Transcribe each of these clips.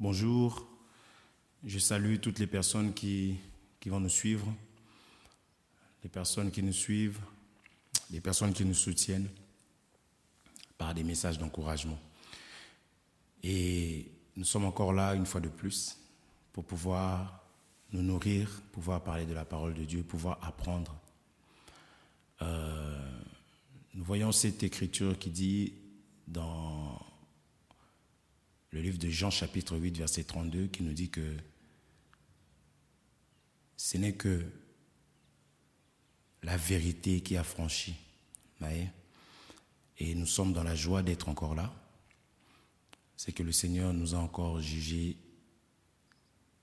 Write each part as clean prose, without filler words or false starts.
Bonjour, je salue toutes les personnes qui vont nous suivre, les personnes qui nous suivent, les personnes qui nous soutiennent par des messages d'encouragement. Et nous sommes encore là une fois de plus pour pouvoir nous nourrir, pouvoir parler de la parole de Dieu, pouvoir apprendre. Nous voyons cette écriture qui dit dans le livre de Jean chapitre 8 verset 32 qui nous dit que ce n'est que la vérité qui a franchi. Et nous sommes dans la joie d'être encore là. C'est que le Seigneur nous a encore jugés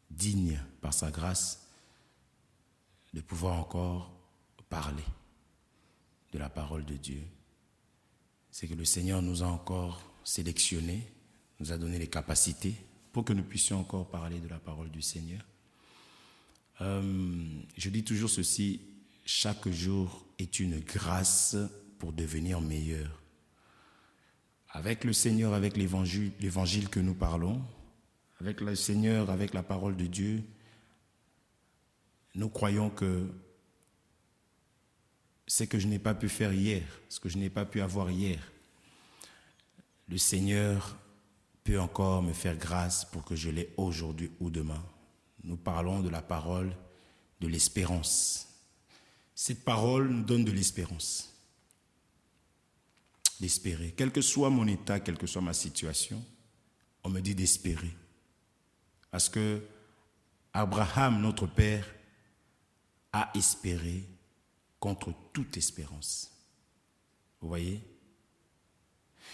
dignes par sa grâce de pouvoir encore parler de la parole de Dieu. C'est que le Seigneur nous a encore sélectionnés, nous a donné les capacités pour que nous puissions encore parler de la parole du Seigneur. Je dis toujours ceci, chaque jour est une grâce pour devenir meilleur. Avec le Seigneur, avec l'évangile que nous parlons, avec le Seigneur, avec la parole de Dieu, nous croyons que ce que je n'ai pas pu faire hier, ce que je n'ai pas pu avoir hier, le Seigneur peut encore me faire grâce pour que je l'ai aujourd'hui ou demain. Nous parlons de la parole de l'espérance. Cette parole nous donne de l'espérance. D'espérer. Quel que soit mon état, quelle que soit ma situation, on me dit d'espérer. Parce que Abraham, notre père, a espéré contre toute espérance. Vous voyez?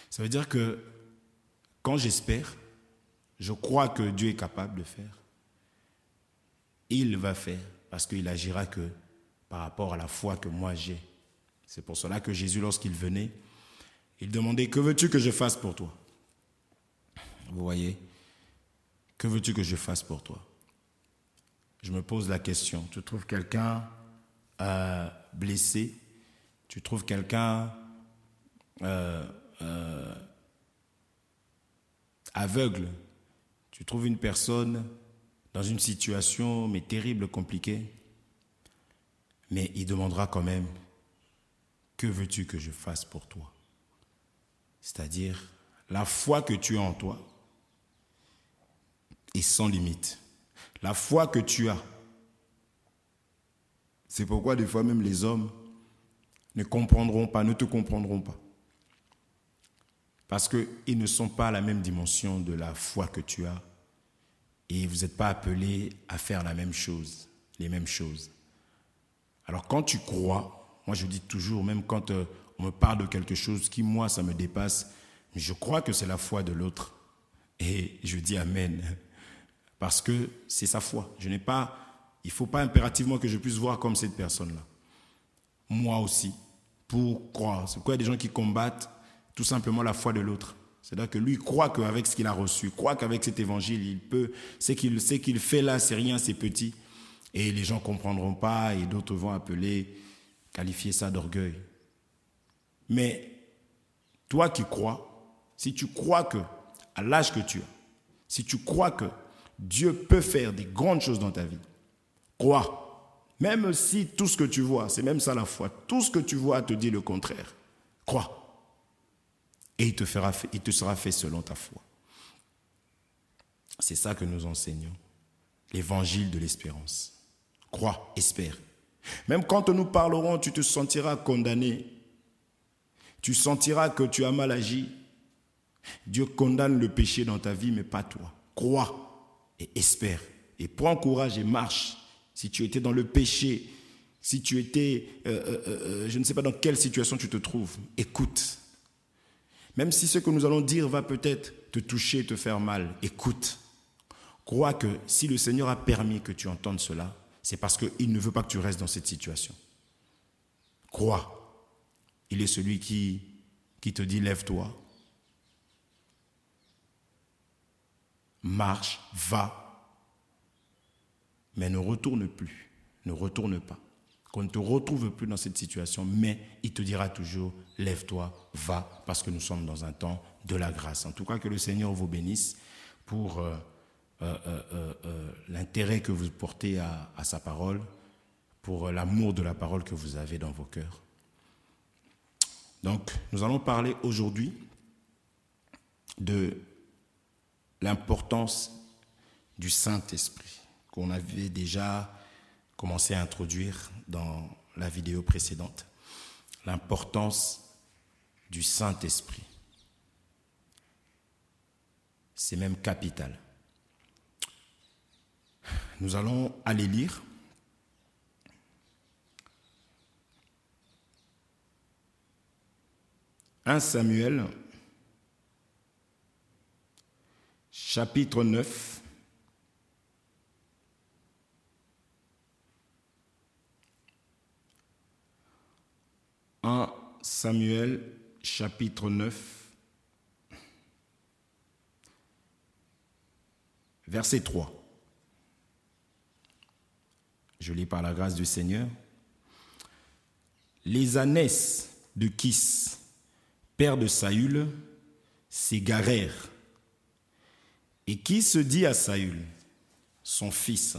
Ça veut dire que quand j'espère, je crois que Dieu est capable de faire. Il va faire parce qu'il agira que par rapport à la foi que moi j'ai. C'est pour cela que Jésus, lorsqu'il venait, il demandait « Que veux-tu que je fasse pour toi ?» Vous voyez? Que veux-tu que je fasse pour toi? Je me pose la question. Tu trouves quelqu'un blessé? Tu trouves quelqu'un aveugle? Tu trouves une personne dans une situation mais terrible, compliquée? Mais il demandera quand même « Que veux-tu que je fasse pour toi ?» C'est-à-dire, la foi que tu as en toi est sans limite. La foi que tu as. C'est pourquoi des fois même les hommes ne comprendront pas, ne te comprendront pas. Parce qu'ils ne sont pas à la même dimension de la foi que tu as. Et vous n'êtes pas appelés à faire la même chose, les mêmes choses. Alors quand tu crois, moi je dis toujours, même quand on me parle de quelque chose qui, moi, ça me dépasse, je crois que c'est la foi de l'autre. Et je dis Amen. Parce que c'est sa foi. Il ne faut pas impérativement que je puisse voir comme cette personne-là. Moi aussi, pour croire. C'est pourquoi il y a des gens qui combattent tout simplement la foi de l'autre. C'est-à-dire que lui croit qu'avec ce qu'il a reçu, croit qu'avec cet évangile, il peut, ce qu'il fait là, c'est rien, c'est petit. Et les gens ne comprendront pas et d'autres vont qualifier ça d'orgueil. Mais toi qui crois, si tu crois que, à l'âge que tu as, si tu crois que Dieu peut faire des grandes choses dans ta vie, crois. Même si tout ce que tu vois, c'est même ça la foi, tout ce que tu vois te dit le contraire, crois. Et il te sera fait selon ta foi. C'est ça que nous enseignons. L'évangile de l'espérance. Crois, espère. Même quand nous parlerons, tu te sentiras condamné. Tu sentiras que tu as mal agi. Dieu condamne le péché dans ta vie, mais pas toi. Crois et espère. Et prends courage et marche. Si tu étais dans le péché, si tu étais, je ne sais pas dans quelle situation tu te trouves, écoute. Même si ce que nous allons dire va peut-être te toucher, te faire mal, écoute. Crois que si le Seigneur a permis que tu entendes cela, c'est parce qu'il ne veut pas que tu restes dans cette situation. Crois. Il est celui qui te dit lève-toi, marche, va, mais ne retourne plus, ne retourne pas. Qu'on ne te retrouve plus dans cette situation, mais il te dira toujours, lève-toi, va, parce que nous sommes dans un temps de la grâce. En tout cas, que le Seigneur vous bénisse pour l'intérêt que vous portez à sa parole, pour l'amour de la parole que vous avez dans vos cœurs. Donc, nous allons parler aujourd'hui de l'importance du Saint-Esprit, qu'on avait déjà commencé à introduire dans la vidéo précédente. L'importance du Saint-Esprit. C'est même capital. Nous allons aller lire « 1 Samuel » chapitre 9, « 1 Samuel, chapitre 9, verset 3. Je lis par la grâce du Seigneur. « Les ânesses de Kis, père de Saül, s'égarèrent. Et qui se dit à Saül, son fils,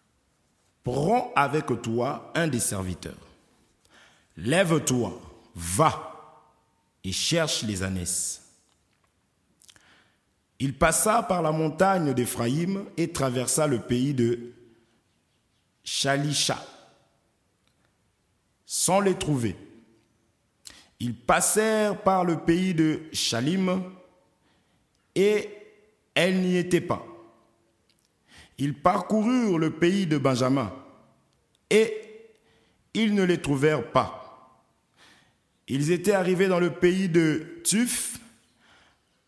« Prends avec toi un des serviteurs. Lève-toi, va et cherche les ânesses. » Il passa par la montagne d'Éphraïm et traversa le pays de Shalisha, sans les trouver. Ils passèrent par le pays de Shalim et elles n'y étaient pas. Ils parcoururent le pays de Benjamin et ils ne les trouvèrent pas. Ils étaient arrivés dans le pays de Tuph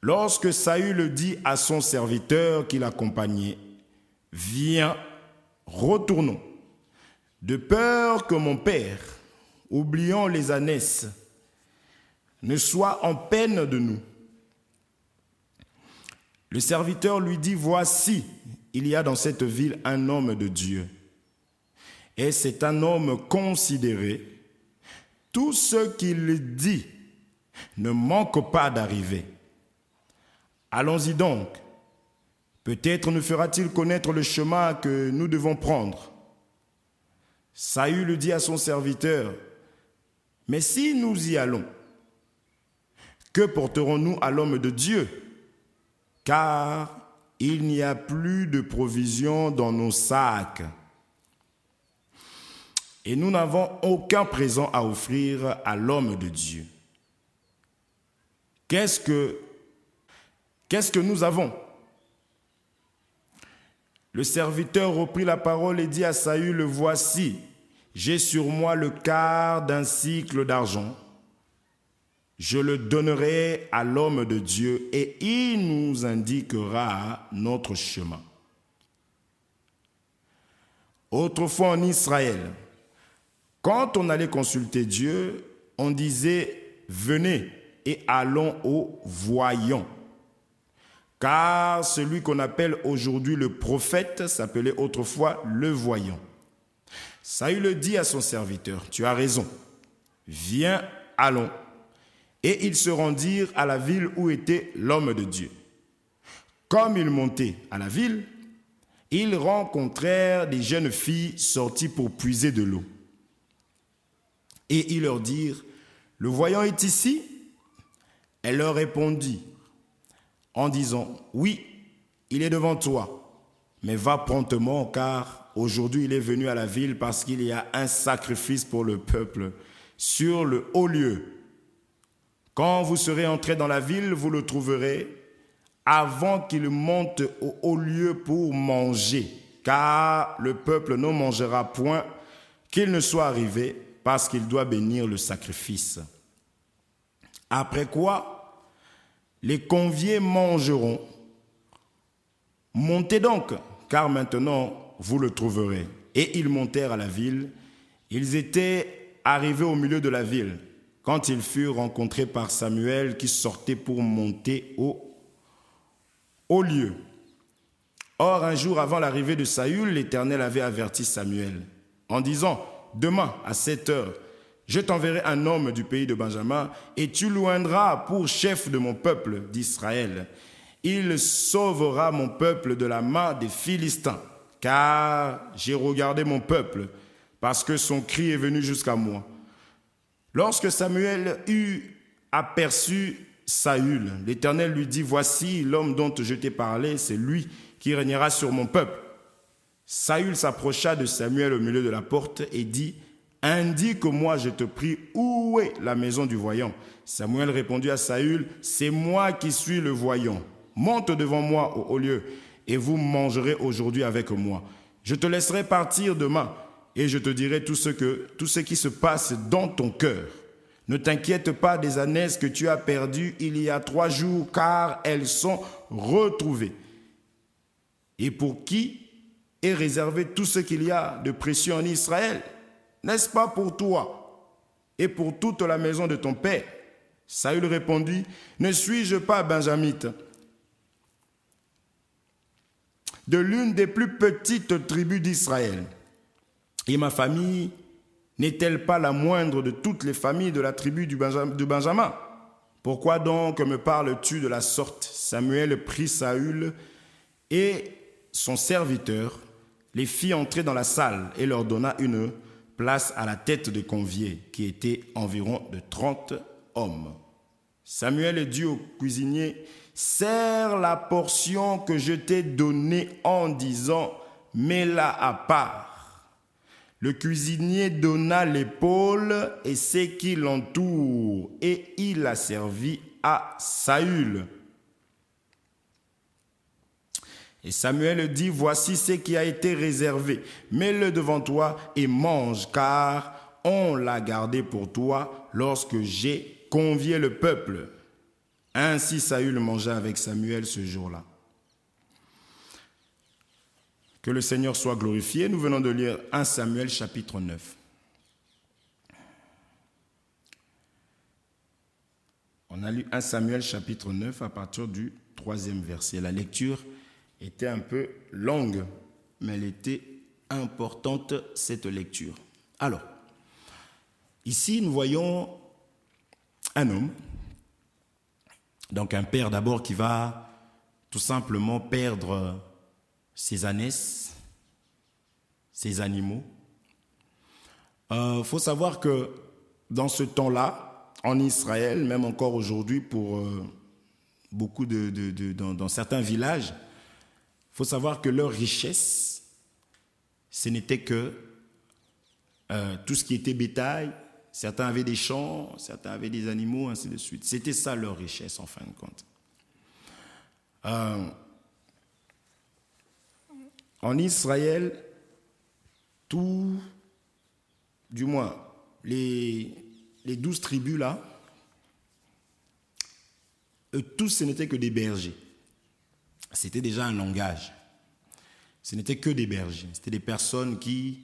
lorsque Saül dit à son serviteur qui l'accompagnait, « Viens, retournons, de peur que mon père, oubliant les ânesses, ne soit en peine de nous. » Le serviteur lui dit, « Voici, il y a dans cette ville un homme de Dieu. Et c'est un homme considéré. Tout ce qu'il dit ne manque pas d'arriver. Allons-y donc. Peut-être nous fera-t-il connaître le chemin que nous devons prendre. » Saül dit à son serviteur, « Mais si nous y allons, que porterons-nous à l'homme de Dieu ? Car il n'y a plus de provisions dans nos sacs. Et nous n'avons aucun présent à offrir à l'homme de Dieu. Qu'est-ce que nous avons ?» Le serviteur reprit la parole et dit à Saül, « Voici, j'ai sur moi le quart d'un sicle d'argent. Je le donnerai à l'homme de Dieu et il nous indiquera notre chemin. » Autrefois en Israël, quand on allait consulter Dieu, on disait « Venez et allons au voyant. » Car celui qu'on appelle aujourd'hui le prophète s'appelait autrefois le voyant. Saül dit à son serviteur, « Tu as raison, viens, allons. » Et ils se rendirent à la ville où était l'homme de Dieu. Comme ils montaient à la ville, ils rencontrèrent des jeunes filles sorties pour puiser de l'eau. Et ils leur dirent, « Le voyant est ici ?» Elle leur répondit en disant, « Oui, il est devant toi, mais va promptement, car aujourd'hui il est venu à la ville parce qu'il y a un sacrifice pour le peuple sur le haut lieu. Quand vous serez entrés dans la ville, vous le trouverez avant qu'il monte au haut lieu pour manger, car le peuple ne mangera point qu'il ne soit arrivé, parce qu'il doit bénir le sacrifice. Après quoi, les conviés mangeront. Montez donc, car maintenant vous le trouverez. » Et ils montèrent à la ville. Ils étaient arrivés au milieu de la ville, quand ils furent rencontrés par Samuel qui sortait pour monter au lieu. Or, un jour avant l'arrivée de Saül, l'Éternel avait averti Samuel en disant, « Demain, à 7 heures, je t'enverrai un homme du pays de Benjamin et tu l'oindras pour chef de mon peuple d'Israël. Il sauvera mon peuple de la main des Philistins, car j'ai regardé mon peuple, parce que son cri est venu jusqu'à moi. Lorsque Samuel eut aperçu Saül, l'Éternel lui dit, « Voici l'homme dont je t'ai parlé, c'est lui qui régnera sur mon peuple. » Saül s'approcha de Samuel au milieu de la porte et dit, « Indique-moi, je te prie, où est la maison du voyant ?» Samuel répondit à Saül, « C'est moi qui suis le voyant. Monte devant moi au haut lieu, et vous mangerez aujourd'hui avec moi. Je te laisserai partir demain, et je te dirai tout ce qui se passe dans ton cœur. Ne t'inquiète pas des ânesses que tu as perdues il y a 3 jours, car elles sont retrouvées. Et pour qui est réservé tout ce qu'il y a de précieux en Israël? N'est-ce pas pour toi et pour toute la maison de ton père? » Saül répondit, « Ne suis-je pas benjamite, de l'une des plus petites tribus d'Israël? Et ma famille n'est-elle pas la moindre de toutes les familles de la tribu de Benjamin? Pourquoi donc me parles-tu de la sorte? » Samuel prit Saül et son serviteur, les fit entrer dans la salle et leur donna une place à la tête des conviés, qui étaient environ de 30 hommes. Samuel dit au cuisinier, « Sers la portion que je t'ai donnée en disant, mets-la à part. » Le cuisinier donna l'épaule et ce qui l'entoure, et il la servit à Saül. Et Samuel dit, « Voici ce qui a été réservé. Mets-le devant toi et mange, car on l'a gardé pour toi lorsque j'ai convié le peuple. » Ainsi Saül mangea avec Samuel ce jour-là. Que le Seigneur soit glorifié. Nous venons de lire 1 Samuel chapitre 9. On a lu 1 Samuel chapitre 9 à partir du 3e verset. La lecture était un peu longue, mais elle était importante, cette lecture. Alors, ici, nous voyons un homme, donc un père d'abord qui va tout simplement perdre ses ânesses, ses animaux. Faut savoir que dans ce temps-là, en Israël, même encore aujourd'hui pour beaucoup dans certains villages, il faut savoir que leur richesse, ce n'était que tout ce qui était bétail. Certains avaient des champs, certains avaient des animaux, ainsi de suite. C'était ça leur richesse, en fin de compte. En Israël, du moins, les 12 tribus là, eux tous, ce n'étaient que des bergers. C'était déjà un langage. Ce n'était que des bergers. C'était des personnes qui,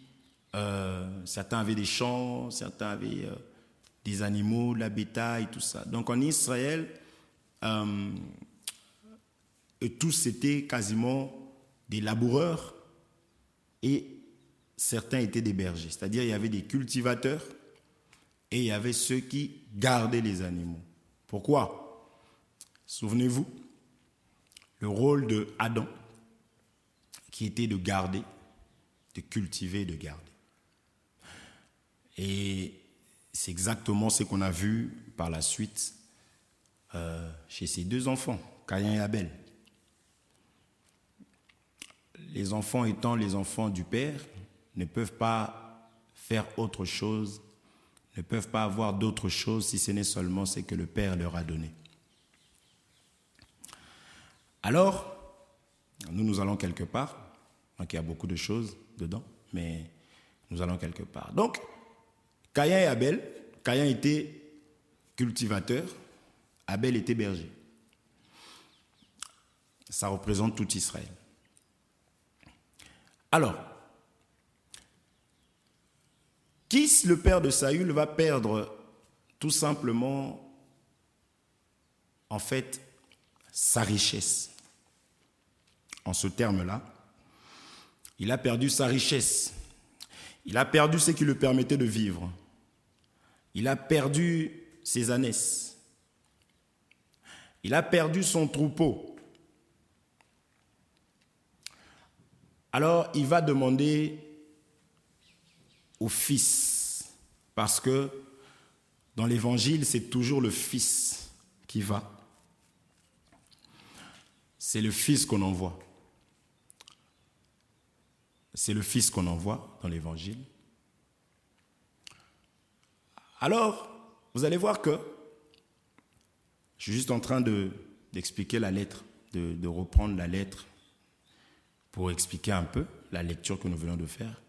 certains avaient des champs, certains avaient des animaux, de la bétail, tout ça. Donc en Israël, tous étaient quasiment des laboureurs et certains étaient des bergers. C'est-à-dire il y avait des cultivateurs et il y avait ceux qui gardaient les animaux. Pourquoi? Souvenez-vous, le rôle de Adam, qui était de garder, de cultiver, de garder. Et c'est exactement ce qu'on a vu par la suite chez ces 2 enfants, Caïn et Abel. Les enfants étant les enfants du Père, ne peuvent pas faire autre chose, ne peuvent pas avoir d'autre chose si ce n'est seulement ce que le Père leur a donné. Alors, nous allons quelque part. Donc, il y a beaucoup de choses dedans, mais nous allons quelque part. Donc, Caïn et Abel, Caïn était cultivateur, Abel était berger. Ça représente tout Israël. Alors, Kis, le père de Saül, va perdre tout simplement, en fait, sa richesse. En ce terme-là, il a perdu sa richesse. Il a perdu ce qui lui permettait de vivre. Il a perdu ses ânesses. Il a perdu son troupeau. Alors, il va demander au Fils, parce que dans l'Évangile, c'est toujours le Fils qui va. C'est le Fils qu'on envoie. C'est le Fils qu'on envoie dans l'Évangile. Alors, vous allez voir que je suis juste en train d'expliquer la lettre, de reprendre la lettre pour expliquer un peu la lecture que nous venons de faire.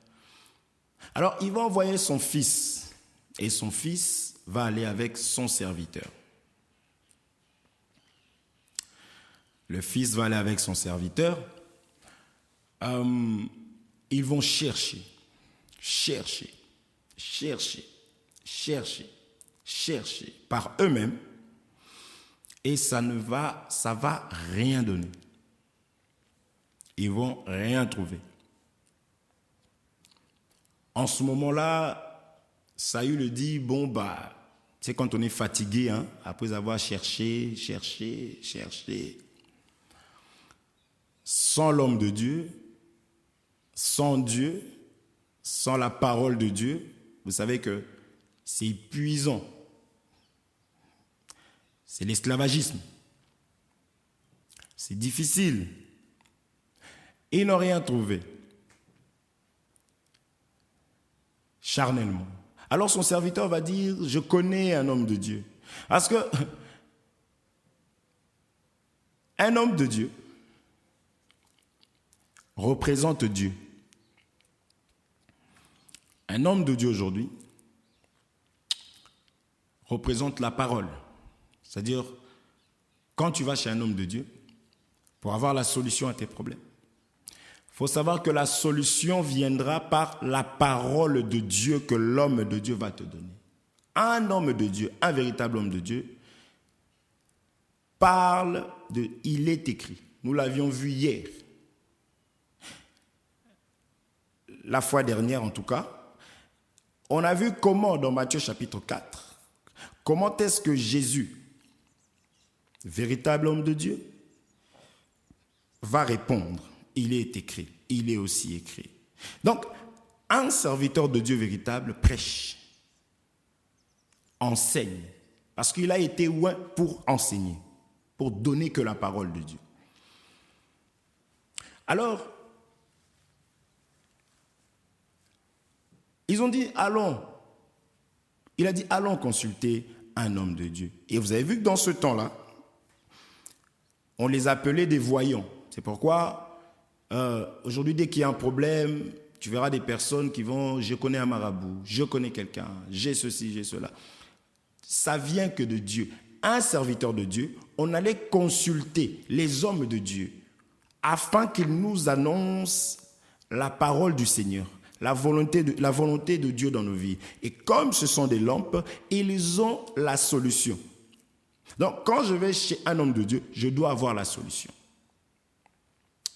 Alors, il va envoyer son fils, et son fils va aller avec son serviteur. Le fils va aller avec son serviteur. Ils vont chercher par eux-mêmes, et ça va rien donner. Ils vont rien trouver. En ce moment-là, Saül dit, bon, tu sais, quand on est fatigué, après avoir cherché, sans l'homme de Dieu, sans la parole de Dieu, vous savez que c'est épuisant. C'est l'esclavagisme. C'est difficile. Et ils n'ont rien trouvé. Charnellement. Alors son serviteur va dire, je connais un homme de Dieu. Parce que un homme de Dieu représente Dieu. Un homme de Dieu aujourd'hui représente la parole. C'est-à-dire, quand tu vas chez un homme de Dieu, pour avoir la solution à tes problèmes, il faut savoir que la solution viendra par la parole de Dieu que l'homme de Dieu va te donner. Un homme de Dieu, un véritable homme de Dieu, parle de « il est écrit ». Nous l'avions vu hier. La fois dernière, en tout cas, on a vu comment, dans Matthieu chapitre 4, comment est-ce que Jésus, véritable homme de Dieu, va répondre. Il est écrit, il est aussi écrit. Donc, un serviteur de Dieu véritable prêche, enseigne, parce qu'il a été loin pour enseigner, pour donner que la parole de Dieu. Alors, ils ont dit, allons. Il a dit, allons consulter un homme de Dieu. Et vous avez vu que dans ce temps-là, on les appelait des voyants. C'est pourquoi, aujourd'hui, dès qu'il y a un problème, tu verras des personnes qui vont, je connais un marabout, je connais quelqu'un, j'ai ceci, j'ai cela. Ça vient que de Dieu. Un serviteur de Dieu, on allait consulter les hommes de Dieu afin qu'ils nous annoncent la parole du Seigneur, la volonté de Dieu dans nos vies. Et comme ce sont des lampes, ils ont la solution. Donc, quand je vais chez un homme de Dieu, je dois avoir la solution.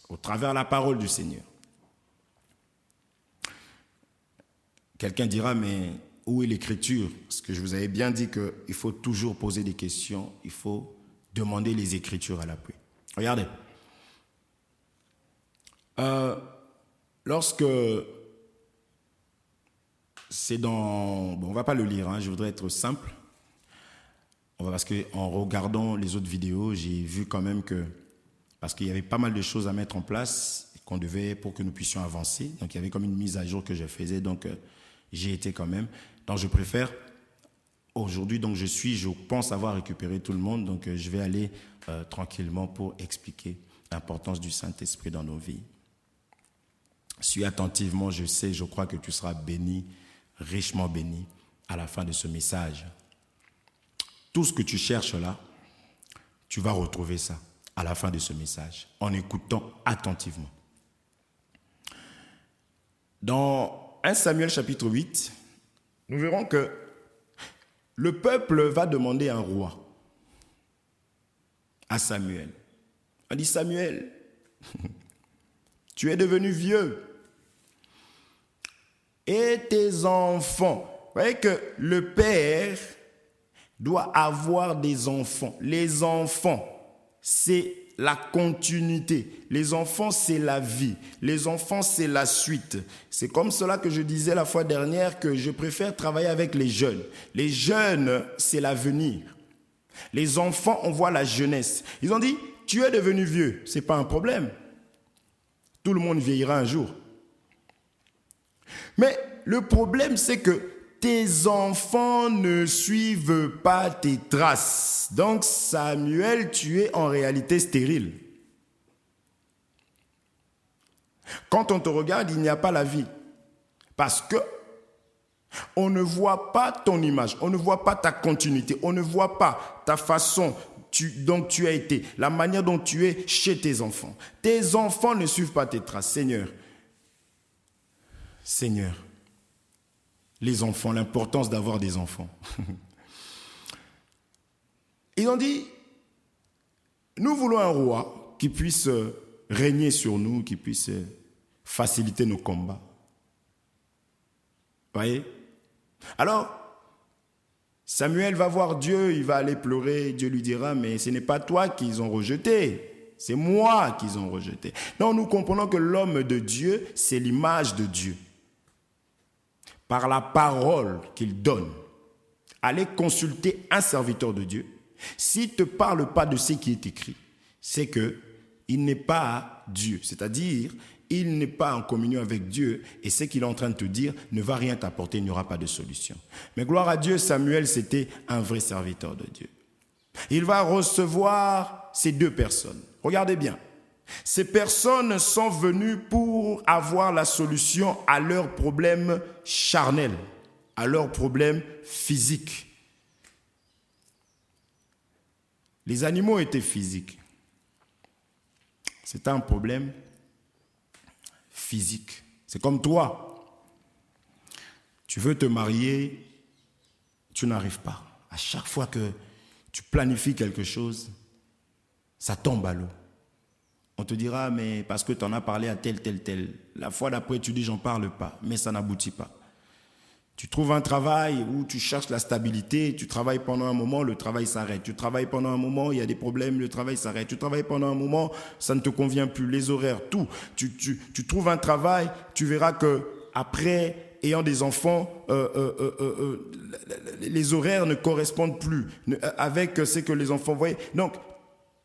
Au travers de la parole du Seigneur. Quelqu'un dira, mais où est l'écriture? Parce que je vous avais bien dit qu'il faut toujours poser des questions, il faut demander les écritures à l'appui. Regardez. Lorsque c'est dans... Bon, on ne va pas le lire, je voudrais être simple. Parce qu'en regardant les autres vidéos, j'ai vu quand même que... Parce qu'il y avait pas mal de choses à mettre en place qu'on devait pour que nous puissions avancer. Donc, il y avait comme une mise à jour que je faisais. Donc, j'ai été quand même. Donc, je préfère aujourd'hui, donc je pense avoir récupéré tout le monde. Donc, je vais aller tranquillement pour expliquer l'importance du Saint-Esprit dans nos vies. Suis attentivement, je crois que tu seras béni, richement béni à la fin de ce message. Tout ce que tu cherches là, tu vas retrouver ça à la fin de ce message, en écoutant attentivement. Dans 1 Samuel chapitre 8, nous verrons que le peuple va demander un roi à Samuel. On dit, Samuel, tu es devenu vieux et tes enfants. Vous voyez que le père doit avoir des enfants. Les enfants, c'est la continuité. Les enfants, c'est la vie. Les enfants, c'est la suite. C'est comme cela que je disais la fois dernière que je préfère travailler avec les jeunes. Les jeunes, c'est l'avenir. Les enfants, on voit la jeunesse. Ils ont dit, tu es devenu vieux, ce n'est pas un problème. Tout le monde vieillira un jour. Mais le problème, c'est que tes enfants ne suivent pas tes traces. Donc, Samuel, tu es en réalité stérile. Quand on te regarde, il n'y a pas la vie. Parce que on ne voit pas ton image, on ne voit pas ta continuité, on ne voit pas ta façon dont tu as été, la manière dont tu es chez tes enfants. Tes enfants ne suivent pas tes traces. Seigneur, les enfants, l'importance d'avoir des enfants. Ils ont dit, nous voulons un roi qui puisse régner sur nous, qui puisse faciliter nos combats. Voyez? Alors, Samuel va voir Dieu, il va aller pleurer, Dieu lui dira, mais ce n'est pas toi qu'ils ont rejeté, c'est moi qu'ils ont rejeté. Non, nous comprenons que l'homme de Dieu, c'est l'image de Dieu. Par la parole qu'il donne, allez consulter un serviteur de Dieu. S'il ne te parle pas de ce qui est écrit, c'est qu'il n'est pas Dieu, c'est-à-dire il n'est pas en communion avec Dieu et ce qu'il est en train de te dire ne va rien t'apporter, il n'y aura pas de solution. Mais gloire à Dieu, Samuel, c'était un vrai serviteur de Dieu. Il va recevoir ces deux personnes. Regardez bien. Ces personnes sont venues pour avoir la solution à leurs problèmes charnels, à leurs problèmes physiques. Les animaux étaient physiques. C'est un problème physique. C'est comme toi. Tu veux te marier, tu n'arrives pas. À chaque fois que tu planifies quelque chose, ça tombe à l'eau. On te dira, mais parce que tu en as parlé à tel. La fois d'après, tu dis, j'en parle pas, mais ça n'aboutit pas. Tu trouves un travail où tu cherches la stabilité, tu travailles pendant un moment, le travail s'arrête. Tu travailles pendant un moment, il y a des problèmes, le travail s'arrête. Tu travailles pendant un moment, ça ne te convient plus, les horaires, tout. Tu trouves un travail, tu verras que après, ayant des enfants, les horaires ne correspondent plus avec ce que les enfants voyaient. Donc,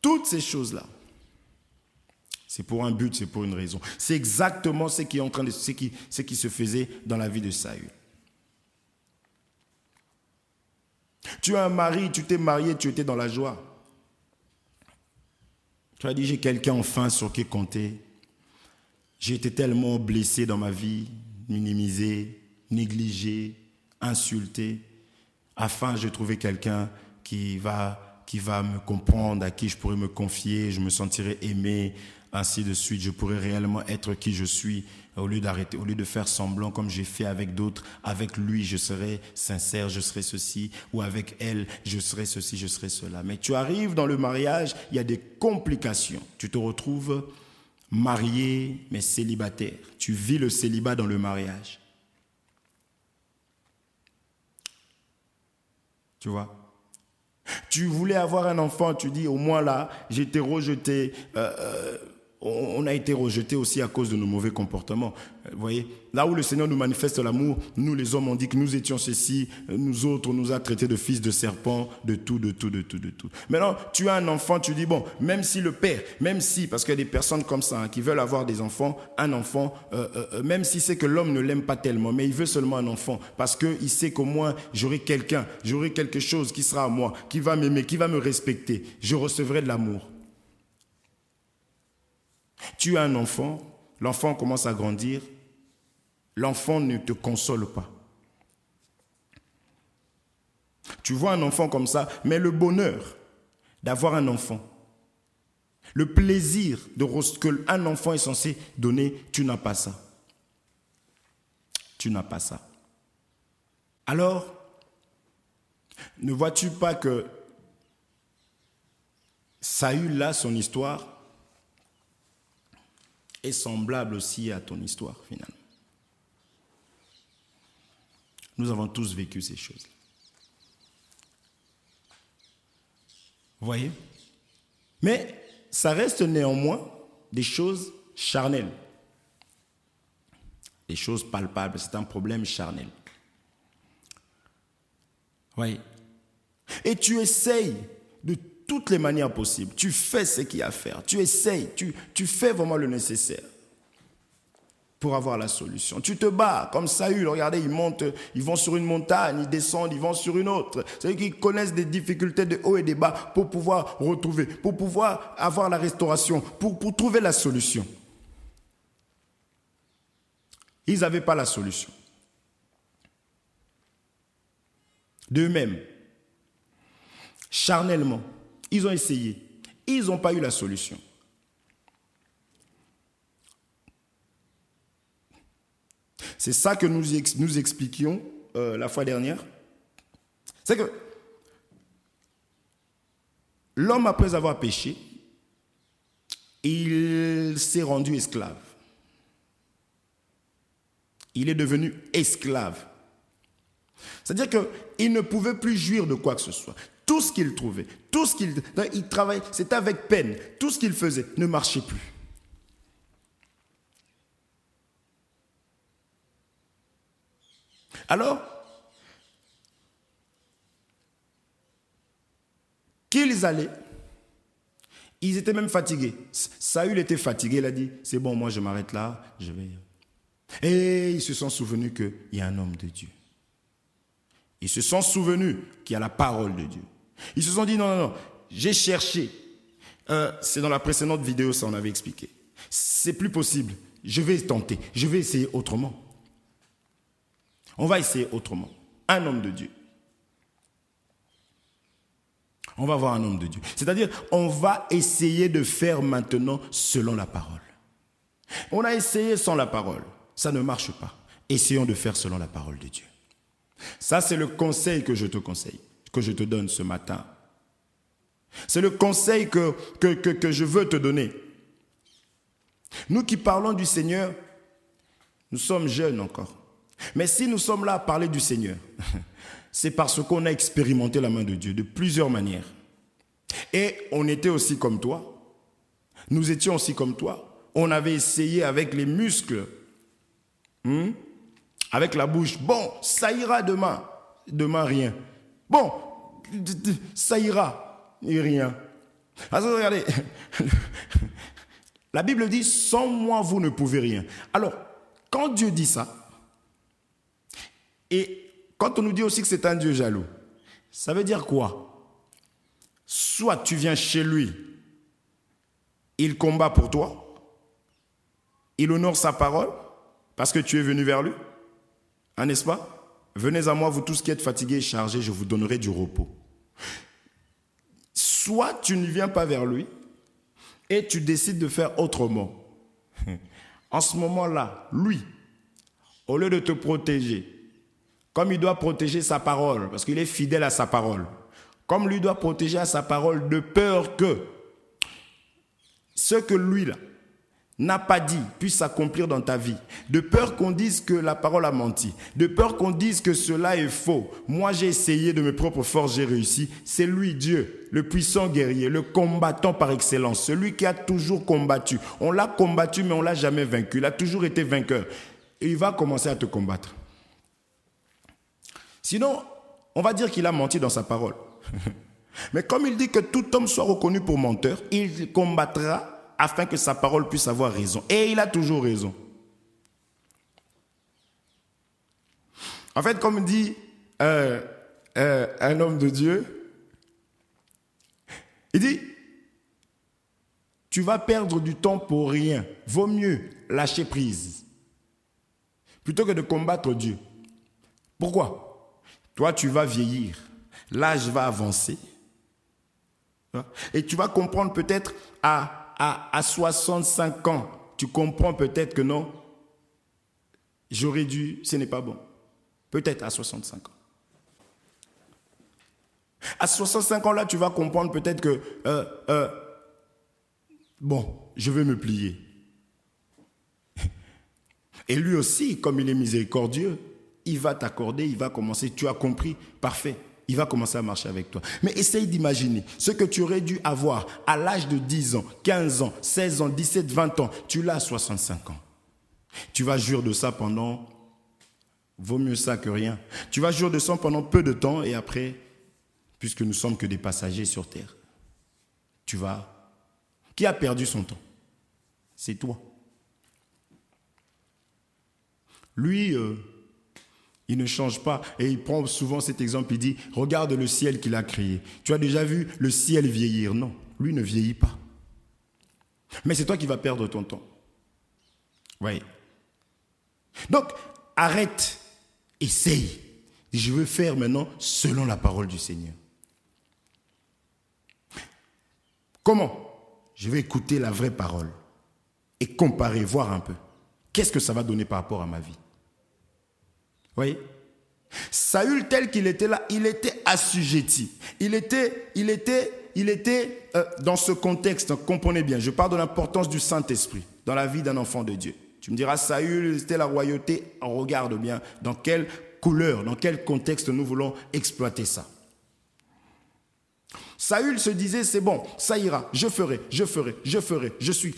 toutes ces choses-là, c'est pour un but, c'est pour une raison. C'est exactement ce qui se faisait dans la vie de Saül. Tu as un mari, tu t'es marié, tu étais dans la joie. Tu as dit, j'ai quelqu'un enfin sur qui compter. J'ai été tellement blessé dans ma vie, minimisé, négligé, insulté. Enfin, j'ai trouvé quelqu'un qui va me comprendre, à qui je pourrais me confier, je me sentirai aimé, ainsi de suite. Je pourrais réellement être qui je suis au lieu d'arrêter, au lieu de faire semblant comme j'ai fait avec d'autres. Avec lui, je serai sincère, je serai ceci, ou avec elle, je serai ceci, je serai cela. Mais tu arrives dans le mariage, il y a des complications. Tu te retrouves marié, mais célibataire. Tu vis le célibat dans le mariage. Tu vois? Tu voulais avoir un enfant, tu dis, au moins là, j'ai été rejeté. On a été rejeté aussi à cause de nos mauvais comportements. Vous voyez, là où le Seigneur nous manifeste l'amour, nous les hommes, on dit que nous étions ceci, nous autres, on nous a traités de fils de serpent, de tout. Maintenant, tu as un enfant, tu dis, bon, même si le père, même si, parce qu'il y a des personnes comme ça, qui veulent avoir des enfants, un enfant, même si c'est que l'homme ne l'aime pas tellement, mais il veut seulement un enfant, parce qu'il sait qu'au moins, j'aurai quelqu'un, j'aurai quelque chose qui sera à moi, qui va m'aimer, qui va me respecter, je recevrai de l'amour. Tu as un enfant, l'enfant commence à grandir, l'enfant ne te console pas. Tu vois un enfant comme ça, mais le bonheur d'avoir un enfant, le plaisir qu'un enfant est censé donner, tu n'as pas ça. Tu n'as pas ça. Alors, ne vois-tu pas que Saül, là, son histoire, est semblable aussi à ton histoire, finalement. Nous avons tous vécu ces choses. Vous voyez? Mais ça reste néanmoins des choses charnelles. Des choses palpables, c'est un problème charnel. Oui. Et tu essayes de toutes les manières possibles. Tu fais ce qu'il y a à faire. Tu essayes, tu fais vraiment le nécessaire pour avoir la solution. Tu te bats comme Saül. Regardez, ils vont sur une montagne, ils descendent, ils vont sur une autre. C'est-à-dire qu'ils connaissent des difficultés de haut et de bas pour pouvoir retrouver, pour pouvoir avoir la restauration, pour trouver la solution. Ils n'avaient pas la solution. D'eux-mêmes, charnellement, ils ont essayé. Ils n'ont pas eu la solution. C'est ça que nous expliquions la fois dernière. C'est que l'homme, après avoir péché, il s'est rendu esclave. Il est devenu esclave. C'est-à-dire qu'il ne pouvait plus jouir de quoi que ce soit. Tout ce qu'il trouvait, tout ce qu'il travaillait, c'était avec peine. Tout ce qu'il faisait ne marchait plus. Alors, qu'ils allaient, ils étaient même fatigués. Saül était fatigué, il a dit, c'est bon, moi je m'arrête là, je vais... Et ils se sont souvenus qu'il y a un homme de Dieu. Ils se sont souvenus qu'il y a la parole de Dieu. Ils se sont dit, non, j'ai cherché. C'est dans la précédente vidéo, ça on avait expliqué. C'est plus possible. Je vais tenter. Je vais essayer autrement. On va essayer autrement. Un homme de Dieu. On va voir un homme de Dieu. C'est-à-dire, on va essayer de faire maintenant selon la parole. On a essayé sans la parole. Ça ne marche pas. Essayons de faire selon la parole de Dieu. Ça, c'est le conseil que je te conseille, que je te donne ce matin. C'est le conseil que je veux te donner. Nous qui parlons du Seigneur, nous sommes jeunes encore. Mais si nous sommes là à parler du Seigneur, c'est parce qu'on a expérimenté la main de Dieu de plusieurs manières. Et on était aussi comme toi. Nous étions aussi comme toi. On avait essayé avec les muscles, avec la bouche. Bon, ça ira demain. Demain, rien. Bon, ça ira, et rien. Alors, regardez, la Bible dit, sans moi, vous ne pouvez rien. Alors, quand Dieu dit ça, et quand on nous dit aussi que c'est un Dieu jaloux, ça veut dire quoi? Soit tu viens chez lui, il combat pour toi, il honore sa parole, parce que tu es venu vers lui, hein, n'est-ce pas? Venez à moi, vous tous qui êtes fatigués et chargés, je vous donnerai du repos. Soit tu ne viens pas vers lui, et tu décides de faire autrement. En ce moment-là, lui, au lieu de te protéger, comme il doit protéger sa parole, parce qu'il est fidèle à sa parole, comme lui doit protéger à sa parole de peur que ce que lui là n'a pas dit puisse s'accomplir dans ta vie, de peur qu'on dise que la parole a menti, de peur qu'on dise que cela est faux. Moi j'ai essayé de mes propres forces, j'ai réussi. C'est lui, Dieu, le puissant guerrier, le combattant par excellence, celui qui a toujours combattu. On l'a combattu mais on ne l'a jamais vaincu, il a toujours été vainqueur. Et il va commencer à te combattre. Sinon, on va dire qu'il a menti dans sa parole. Mais comme il dit que tout homme soit reconnu pour menteur, il combattra afin que sa parole puisse avoir raison. Et il a toujours raison. En fait, comme dit un homme de Dieu, il dit, tu vas perdre du temps pour rien. Vaut mieux lâcher prise plutôt que de combattre Dieu. Pourquoi ? Toi, tu vas vieillir, l'âge va avancer, et tu vas comprendre peut-être à 65 ans, tu comprends peut-être que non, j'aurais dû, ce n'est pas bon. Peut-être à 65 ans. À 65 ans, là, tu vas comprendre peut-être que, bon, je vais me plier. Et lui aussi, comme il est miséricordieux, il va t'accorder, il va commencer, tu as compris, parfait, il va commencer à marcher avec toi. Mais essaye d'imaginer ce que tu aurais dû avoir à l'âge de 10 ans, 15 ans, 16 ans, 17, 20 ans. Tu l'as à 65 ans. Tu vas jouir de ça pendant... Vaut mieux ça que rien. Tu vas jouir de ça pendant peu de temps et après, puisque nous sommes que des passagers sur terre, tu vas... Qui a perdu son temps? C'est toi. Lui, il ne change pas. Et il prend souvent cet exemple, il dit, regarde le ciel qu'il a créé. Tu as déjà vu le ciel vieillir? Non, lui ne vieillit pas. Mais c'est toi qui vas perdre ton temps. Oui. Donc, arrête, essaye. Je veux faire maintenant selon la parole du Seigneur. Comment? Je vais écouter la vraie parole et comparer, voir un peu. Qu'est-ce que ça va donner par rapport à ma vie? Vous voyez? Saül, tel qu'il était là, il était assujetti. Il était dans ce contexte, comprenez bien, je parle de l'importance du Saint-Esprit dans la vie d'un enfant de Dieu. Tu me diras, Saül, c'était la royauté. On regarde bien dans quelle couleur, dans quel contexte nous voulons exploiter ça. Saül se disait, c'est bon, ça ira, je ferai, je suis.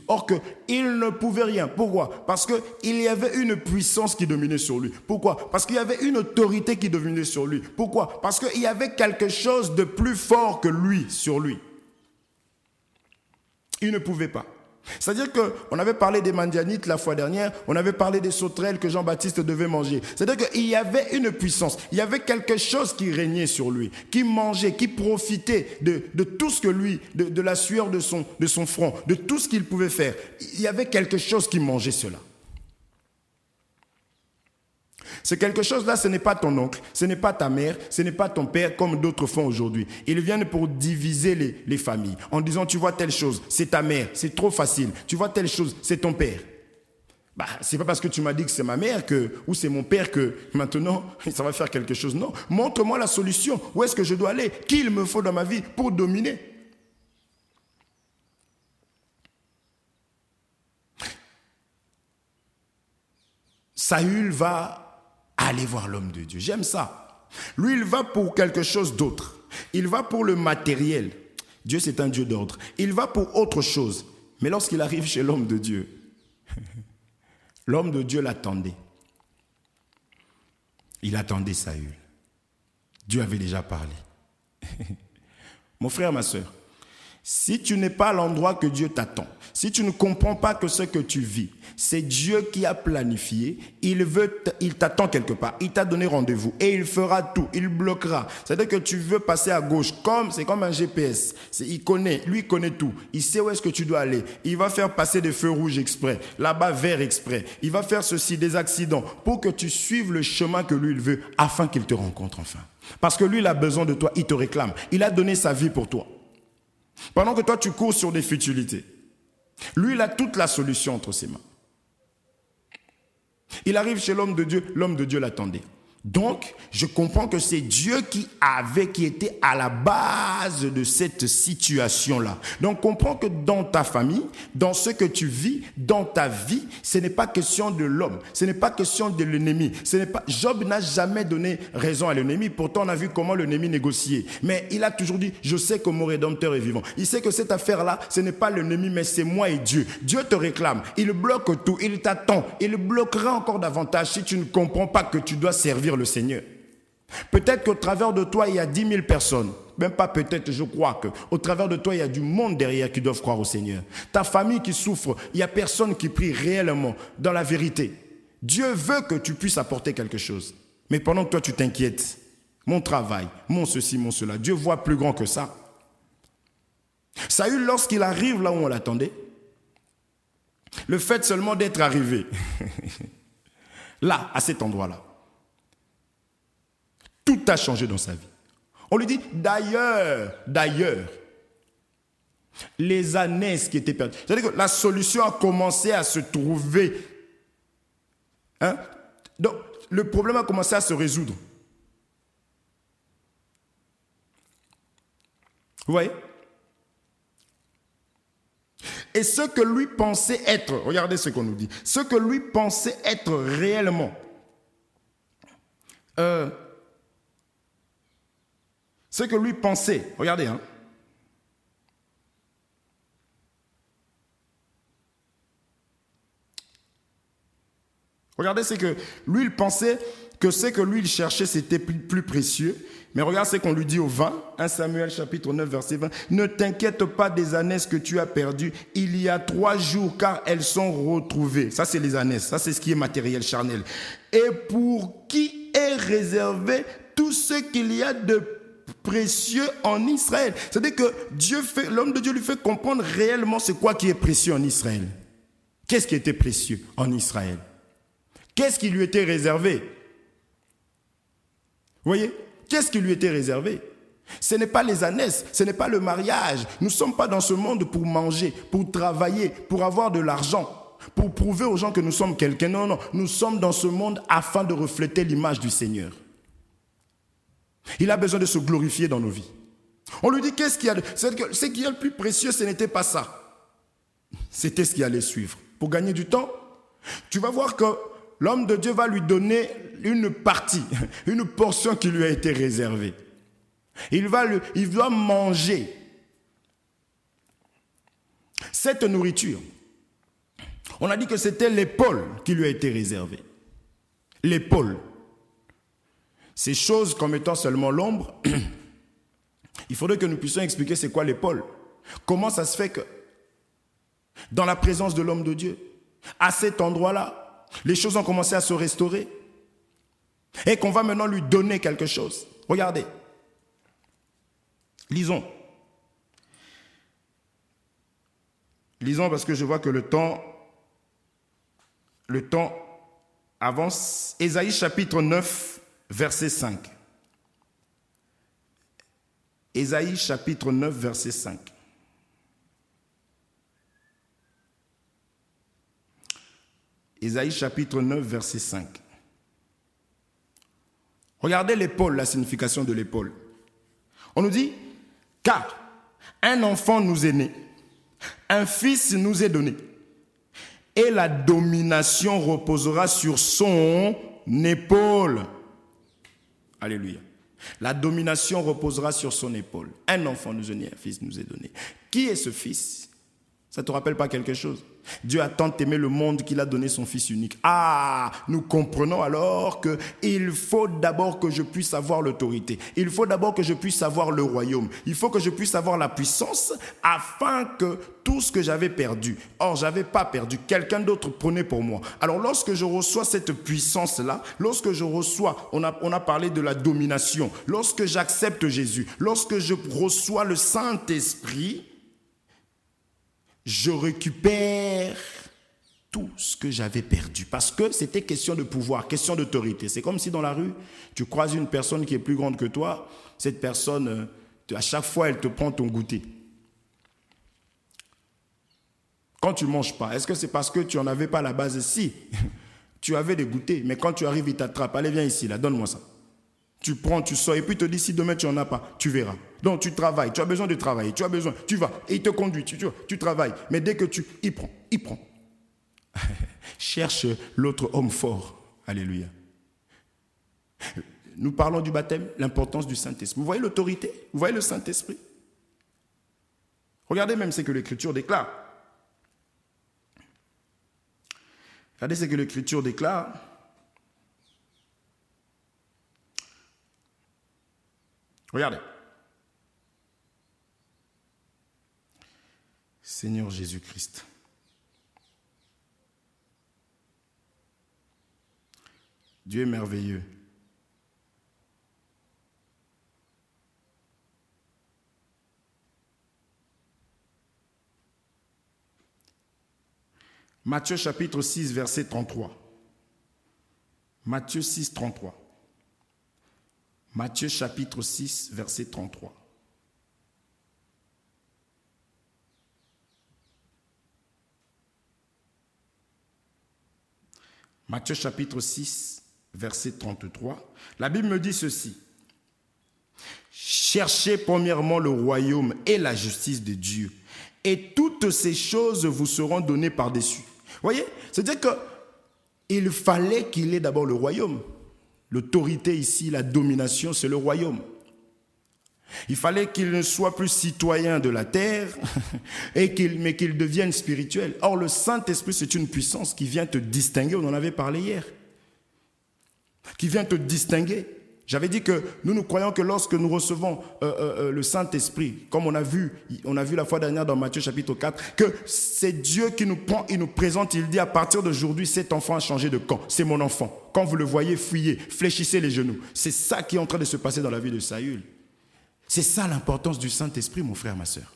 Or qu'il ne pouvait rien. Pourquoi? Parce qu'il y avait une puissance qui dominait sur lui. Pourquoi? Parce qu'il y avait une autorité qui dominait sur lui. Pourquoi? Parce qu'il y avait quelque chose de plus fort que lui sur lui. Il ne pouvait pas. C'est-à-dire qu'on avait parlé des Mandianites la fois dernière, on avait parlé des sauterelles que Jean-Baptiste devait manger. C'est-à-dire qu'il y avait une puissance, il y avait quelque chose qui régnait sur lui, qui mangeait, qui profitait de tout ce que lui, de la sueur de son front, de tout ce qu'il pouvait faire. Il y avait quelque chose qui mangeait cela. C'est quelque chose-là, ce n'est pas ton oncle, ce n'est pas ta mère, ce n'est pas ton père comme d'autres font aujourd'hui. Ils viennent pour diviser les familles en disant tu vois telle chose, c'est ta mère, c'est trop facile. Tu vois telle chose, c'est ton père. C'est pas parce que tu m'as dit que c'est ma mère ou c'est mon père que maintenant ça va faire quelque chose. Non, montre-moi la solution. Où est-ce que je dois aller? Qu'il me faut dans ma vie pour dominer? Saül va aller voir l'homme de Dieu. J'aime ça. Lui, il va pour quelque chose d'autre. Il va pour le matériel. Dieu, c'est un Dieu d'ordre. Il va pour autre chose. Mais lorsqu'il arrive chez l'homme de Dieu, l'homme de Dieu l'attendait. Il attendait Saül. Dieu avait déjà parlé. Mon frère, ma soeur, si tu n'es pas à l'endroit que Dieu t'attend, si tu ne comprends pas que ce que tu vis, c'est Dieu qui a planifié, il t'attend quelque part, il t'a donné rendez-vous et il fera tout, il bloquera. C'est-à-dire que tu veux passer à gauche, c'est comme un GPS, il connaît tout, il sait où est-ce que tu dois aller, il va faire passer des feux rouges exprès, là-bas vert exprès, il va faire ceci, des accidents, pour que tu suives le chemin que lui il veut, afin qu'il te rencontre enfin. Parce que lui il a besoin de toi, il te réclame, il a donné sa vie pour toi. Pendant que toi tu cours sur des futilités, lui il a toute la solution entre ses mains. Il arrive chez l'homme de Dieu l'attendait. Donc, je comprends que c'est Dieu qui était à la base de cette situation-là. Donc, comprends que dans ta famille, dans ce que tu vis, dans ta vie, ce n'est pas question de l'homme, ce n'est pas question de l'ennemi. Job n'a jamais donné raison à l'ennemi, pourtant on a vu comment l'ennemi négociait. Mais il a toujours dit, je sais que mon Rédempteur est vivant. Il sait que cette affaire-là, ce n'est pas l'ennemi, mais c'est moi et Dieu. Dieu te réclame, il bloque tout, il t'attend, il bloquera encore davantage si tu ne comprends pas que tu dois servir le Seigneur. Peut-être qu'au travers de toi, il y a 10 000 personnes. Même pas peut-être, je crois qu'au travers de toi, il y a du monde derrière qui doivent croire au Seigneur. Ta famille qui souffre, il n'y a personne qui prie réellement dans la vérité. Dieu veut que tu puisses apporter quelque chose. Mais pendant que toi, tu t'inquiètes, mon travail, mon ceci, mon cela, Dieu voit plus grand que ça. Saül, lorsqu'il arrive là où on l'attendait, le fait seulement d'être arrivé, là, à cet endroit-là, tout a changé dans sa vie. On lui dit, d'ailleurs, les ânesses qui étaient perdues. C'est-à-dire que la solution a commencé à se trouver. Donc, le problème a commencé à se résoudre. Vous voyez? Et ce que lui pensait être, regardez ce qu'on nous dit, ce que lui pensait être réellement, Ce que lui pensait, regardez, hein. Regardez, c'est que lui, il pensait que ce que lui, il cherchait, c'était plus précieux. Mais regarde ce qu'on lui dit au 20, 1 Samuel chapitre 9, verset 20. Ne t'inquiète pas des ânesses que tu as perdues. Il y a 3 jours, car elles sont retrouvées. Ça, c'est les ânesses. Ça, c'est ce qui est matériel, charnel. Et pour qui est réservé tout ce qu'il y a de précieux en Israël. C'est-à-dire que l'homme de Dieu lui fait comprendre réellement c'est quoi qui est précieux en Israël. Qu'est-ce qui était précieux en Israël? Qu'est-ce qui lui était réservé? Vous voyez? Qu'est-ce qui lui était réservé? Ce n'est pas les ânesses, ce n'est pas le mariage. Nous ne sommes pas dans ce monde pour manger, pour travailler, pour avoir de l'argent, pour prouver aux gens que nous sommes quelqu'un. Non, non, nous sommes dans ce monde afin de refléter l'image du Seigneur. Il a besoin de se glorifier dans nos vies. On lui dit qu'est-ce qu'il y a ce qui est le plus précieux, ce n'était pas ça. C'était ce qui allait suivre. Pour gagner du temps, tu vas voir que l'homme de Dieu va lui donner une partie, une portion qui lui a été réservée. Il doit manger cette nourriture. On a dit que c'était l'épaule qui lui a été réservée. L'épaule. Ces choses comme étant seulement l'ombre, il faudrait que nous puissions expliquer c'est quoi l'épaule. Comment ça se fait que dans la présence de l'homme de Dieu, à cet endroit-là, les choses ont commencé à se restaurer et qu'on va maintenant lui donner quelque chose. Regardez. Lisons. Lisons parce que je vois que le temps avance. Ésaïe chapitre 9, verset 5. Ésaïe chapitre 9, verset 5. Ésaïe chapitre 9, verset 5. Regardez l'épaule, la signification de l'épaule. On nous dit, car un enfant nous est né, un fils nous est donné, et la domination reposera sur son épaule. Alléluia. La domination reposera sur son épaule. Un enfant nous est né, un fils nous est donné. Qui est ce fils? Ça ne te rappelle pas quelque chose? Dieu a tant aimé le monde qu'il a donné son Fils unique. Ah, nous comprenons alors qu'il faut d'abord que je puisse avoir l'autorité. Il faut d'abord que je puisse avoir le royaume. Il faut que je puisse avoir la puissance afin que tout ce que j'avais perdu, or je n'avais pas perdu, quelqu'un d'autre prenait pour moi. Alors lorsque je reçois cette puissance-là, lorsque je reçois, on a parlé de la domination, lorsque j'accepte Jésus, lorsque je reçois le Saint-Esprit, je récupère tout ce que j'avais perdu. Parce que c'était question de pouvoir, question d'autorité. C'est comme si dans la rue, tu croises une personne qui est plus grande que toi. Cette personne, à chaque fois, elle te prend ton goûter. Quand tu ne manges pas, est-ce que c'est parce que tu n'en avais pas à la base? Si, tu avais des goûters, mais quand tu arrives, il t'attrape. Allez, viens ici, là, donne-moi ça. Tu prends, tu sors, et puis il te dit, si demain tu n'en as pas, tu verras. Donc tu travailles, tu as besoin de travailler, tu vas, et il te conduit, tu travailles. Mais dès que il prend. Cherche l'autre homme fort. Alléluia. Nous parlons du baptême, l'importance du Saint-Esprit. Vous voyez l'autorité? Vous voyez le Saint-Esprit? Regardez même ce que l'Écriture déclare. Regardez ce que l'Écriture déclare. Regardez. Seigneur Jésus-Christ. Dieu est merveilleux. Matthieu chapitre 6, verset 33. Matthieu 6, 33. Matthieu chapitre 6, verset 33. Matthieu chapitre 6, verset 33. La Bible me dit ceci. Cherchez premièrement le royaume et la justice de Dieu, et toutes ces choses vous seront données par-dessus. Vous voyez, c'est-à-dire qu'il fallait qu'il ait d'abord le royaume. L'autorité ici, la domination, c'est le royaume. Il fallait qu'il ne soit plus citoyen de la terre, mais qu'il devienne spirituel. Or, le Saint-Esprit, c'est une puissance qui vient te distinguer, on en avait parlé hier, qui vient te distinguer. J'avais dit que nous croyons que lorsque nous recevons le Saint-Esprit, comme on a vu la fois dernière dans Matthieu chapitre 4, que c'est Dieu qui nous prend, il nous présente, il dit à partir d'aujourd'hui, cet enfant a changé de camp, c'est mon enfant. Quand vous le voyez, fuyez, fléchissez les genoux. C'est ça qui est en train de se passer dans la vie de Saül. C'est ça l'importance du Saint-Esprit, mon frère, ma soeur.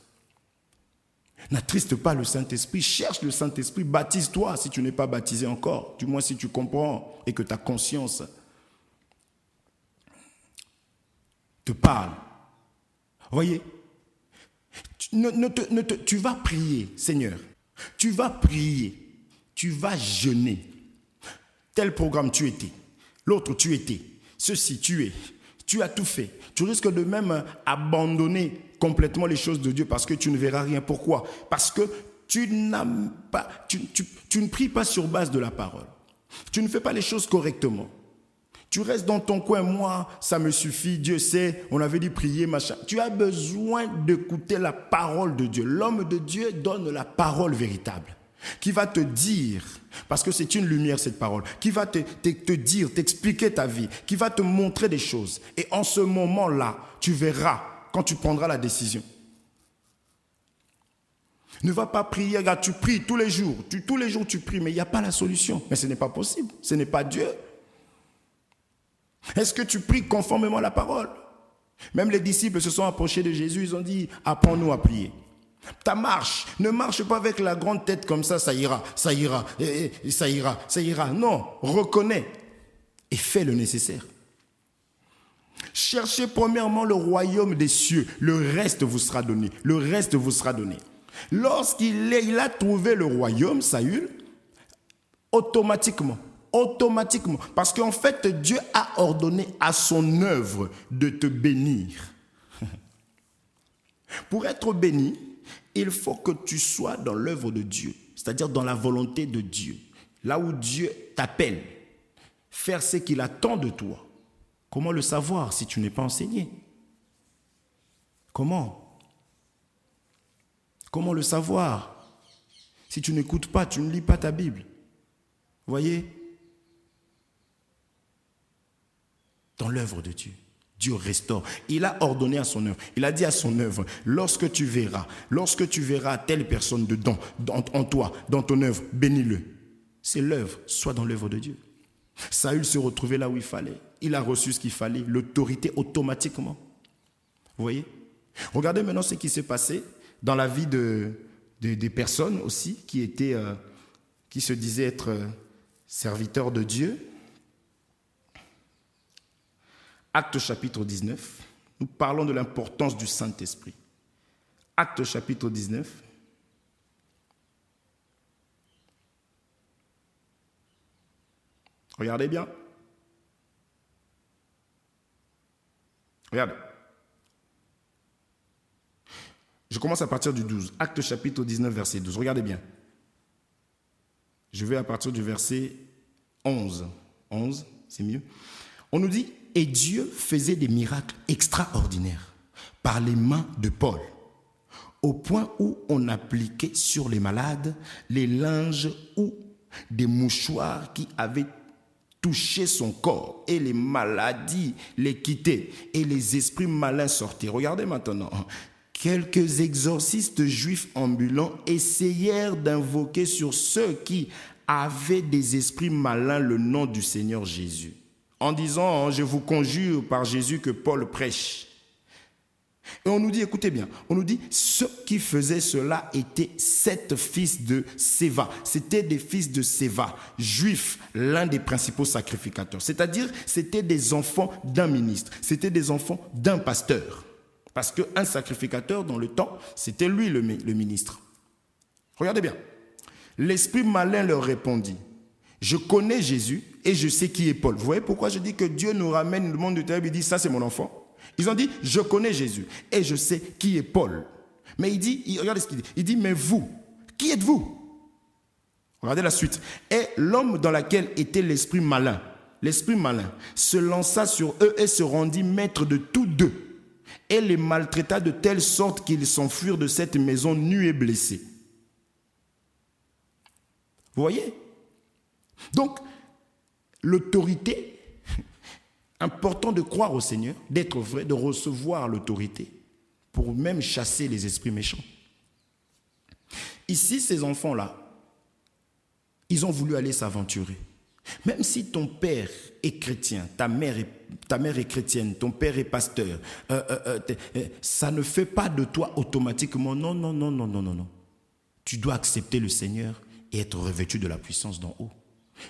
N'attriste pas le Saint-Esprit, cherche le Saint-Esprit, baptise-toi si tu n'es pas baptisé encore, du moins si tu comprends et que ta conscience te parle. Voyez, tu vas prier, Seigneur, tu vas prier, tu vas jeûner. Tel programme tu étais, l'autre tu étais, ceci tu es. Tu as tout fait. Tu risques de même abandonner complètement les choses de Dieu parce que tu ne verras rien. Pourquoi? Parce que tu ne pries pas sur base de la parole. Tu ne fais pas les choses correctement. Tu restes dans ton coin, moi, ça me suffit, Dieu sait, on avait dit prier, machin. Tu as besoin d'écouter la parole de Dieu. L'homme de Dieu donne la parole véritable, qui va te dire, parce que c'est une lumière cette parole, qui va te dire, t'expliquer ta vie, qui va te montrer des choses. Et en ce moment-là, tu verras quand tu prendras la décision. Ne va pas prier, regarde, tu pries tous les jours, tous les jours tu pries, mais il n'y a pas la solution. Mais ce n'est pas possible, ce n'est pas Dieu. Est-ce que tu pries conformément à la parole? Même les disciples se sont approchés de Jésus, ils ont dit, apprends-nous à prier. Ta marche, ne marche pas avec la grande tête comme ça ira, ça ira. Non, reconnais et fais le nécessaire. Cherchez premièrement le royaume des cieux, le reste vous sera donné, le reste vous sera donné. Lorsqu'il a trouvé le royaume, Saül, automatiquement, parce qu'en fait, Dieu a ordonné à son œuvre de te bénir. Pour être béni, il faut que tu sois dans l'œuvre de Dieu, c'est-à-dire dans la volonté de Dieu, là où Dieu t'appelle, faire ce qu'il attend de toi. Comment le savoir si tu n'es pas enseigné? Comment le savoir si tu n'écoutes pas, tu ne lis pas ta Bible? Voyez? Dans l'œuvre de Dieu. Dieu restaure. Il a ordonné à son œuvre. Il a dit à son œuvre, lorsque tu verras telle personne dedans, en toi, dans ton œuvre, bénis-le. C'est l'œuvre, soit dans l'œuvre de Dieu. Saül se retrouvait là où il fallait. Il a reçu ce qu'il fallait, l'autorité automatiquement. Vous voyez? Regardez maintenant ce qui s'est passé dans la vie des personnes aussi qui se disaient être serviteurs de Dieu. Actes chapitre 19, nous parlons de l'importance du Saint-Esprit. Actes chapitre 19. Regardez bien. Regardez. Je commence à partir du 12. Actes chapitre 19, verset 12. Regardez bien. Je vais à partir du verset 11. 11, c'est mieux. On nous dit, et Dieu faisait des miracles extraordinaires par les mains de Paul, au point où on appliquait sur les malades les linges ou des mouchoirs qui avaient touché son corps, et les maladies les quittaient, et les esprits malins sortaient. Regardez maintenant. Quelques exorcistes juifs ambulants essayèrent d'invoquer sur ceux qui avaient des esprits malins le nom du Seigneur Jésus, en disant, je vous conjure par Jésus que Paul prêche. Et on nous dit, écoutez bien, on nous dit, ceux qui faisaient cela étaient 7 fils de Séva. C'était des fils de Séva, juifs, l'un des principaux sacrificateurs. C'est-à-dire, c'était des enfants d'un ministre, c'était des enfants d'un pasteur. Parce qu'un sacrificateur, dans le temps, c'était lui le ministre. Regardez bien. L'esprit malin leur répondit, je connais Jésus et je sais qui est Paul. Vous voyez pourquoi je dis que Dieu nous ramène le monde de ténèbres, il dit, ça c'est mon enfant. Ils ont dit, je connais Jésus et je sais qui est Paul. Mais il dit, regardez ce qu'il dit. Il dit, mais vous, qui êtes-vous? Regardez la suite. Et l'homme dans lequel était l'esprit malin se lança sur eux et se rendit maître de tous deux. et les maltraita de telle sorte qu'ils s'enfuirent de cette maison nus et blessés. Vous voyez? Donc, l'autorité, important de croire au Seigneur, d'être vrai, de recevoir l'autorité pour même chasser les esprits méchants. Ici, ces enfants-là, ils ont voulu aller s'aventurer. Même si ton père est chrétien, ta mère est chrétienne, ton père est pasteur, ça ne fait pas de toi automatiquement non, non, non, non, non, non, non. Tu dois accepter le Seigneur et être revêtu de la puissance d'en haut.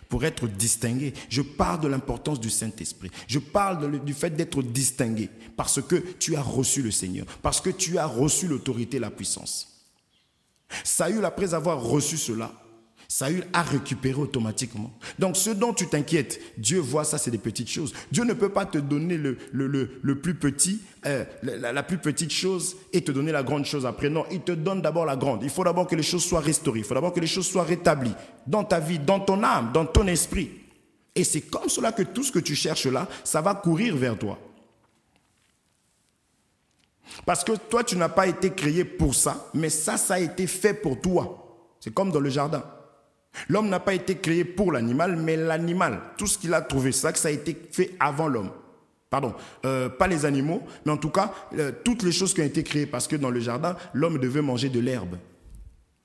Pour être distingué, je parle de l'importance du Saint-Esprit. Je parle du fait d'être distingué parce que tu as reçu le Seigneur, parce que tu as reçu l'autorité et la puissance. Saül, après avoir reçu cela, Saül a récupéré automatiquement. Donc ce dont tu t'inquiètes, Dieu voit ça, c'est des petites choses. Dieu ne peut pas te donner le plus petit, la plus petite chose et te donner la grande chose après. Non, il te donne d'abord la grande. Il faut d'abord que les choses soient restaurées. Il faut d'abord que les choses soient rétablies dans ta vie, dans ton âme, dans ton esprit. Et c'est comme cela que tout ce que tu cherches là, ça va courir vers toi. Parce que toi, tu n'as pas été créé pour ça, mais ça a été fait pour toi. C'est comme dans le jardin. L'homme n'a pas été créé pour l'animal, mais l'animal, tout ce qu'il a trouvé, ça a été fait avant l'homme. Pardon, pas les animaux, mais en tout cas, toutes les choses qui ont été créées, parce que dans le jardin, l'homme devait manger de l'herbe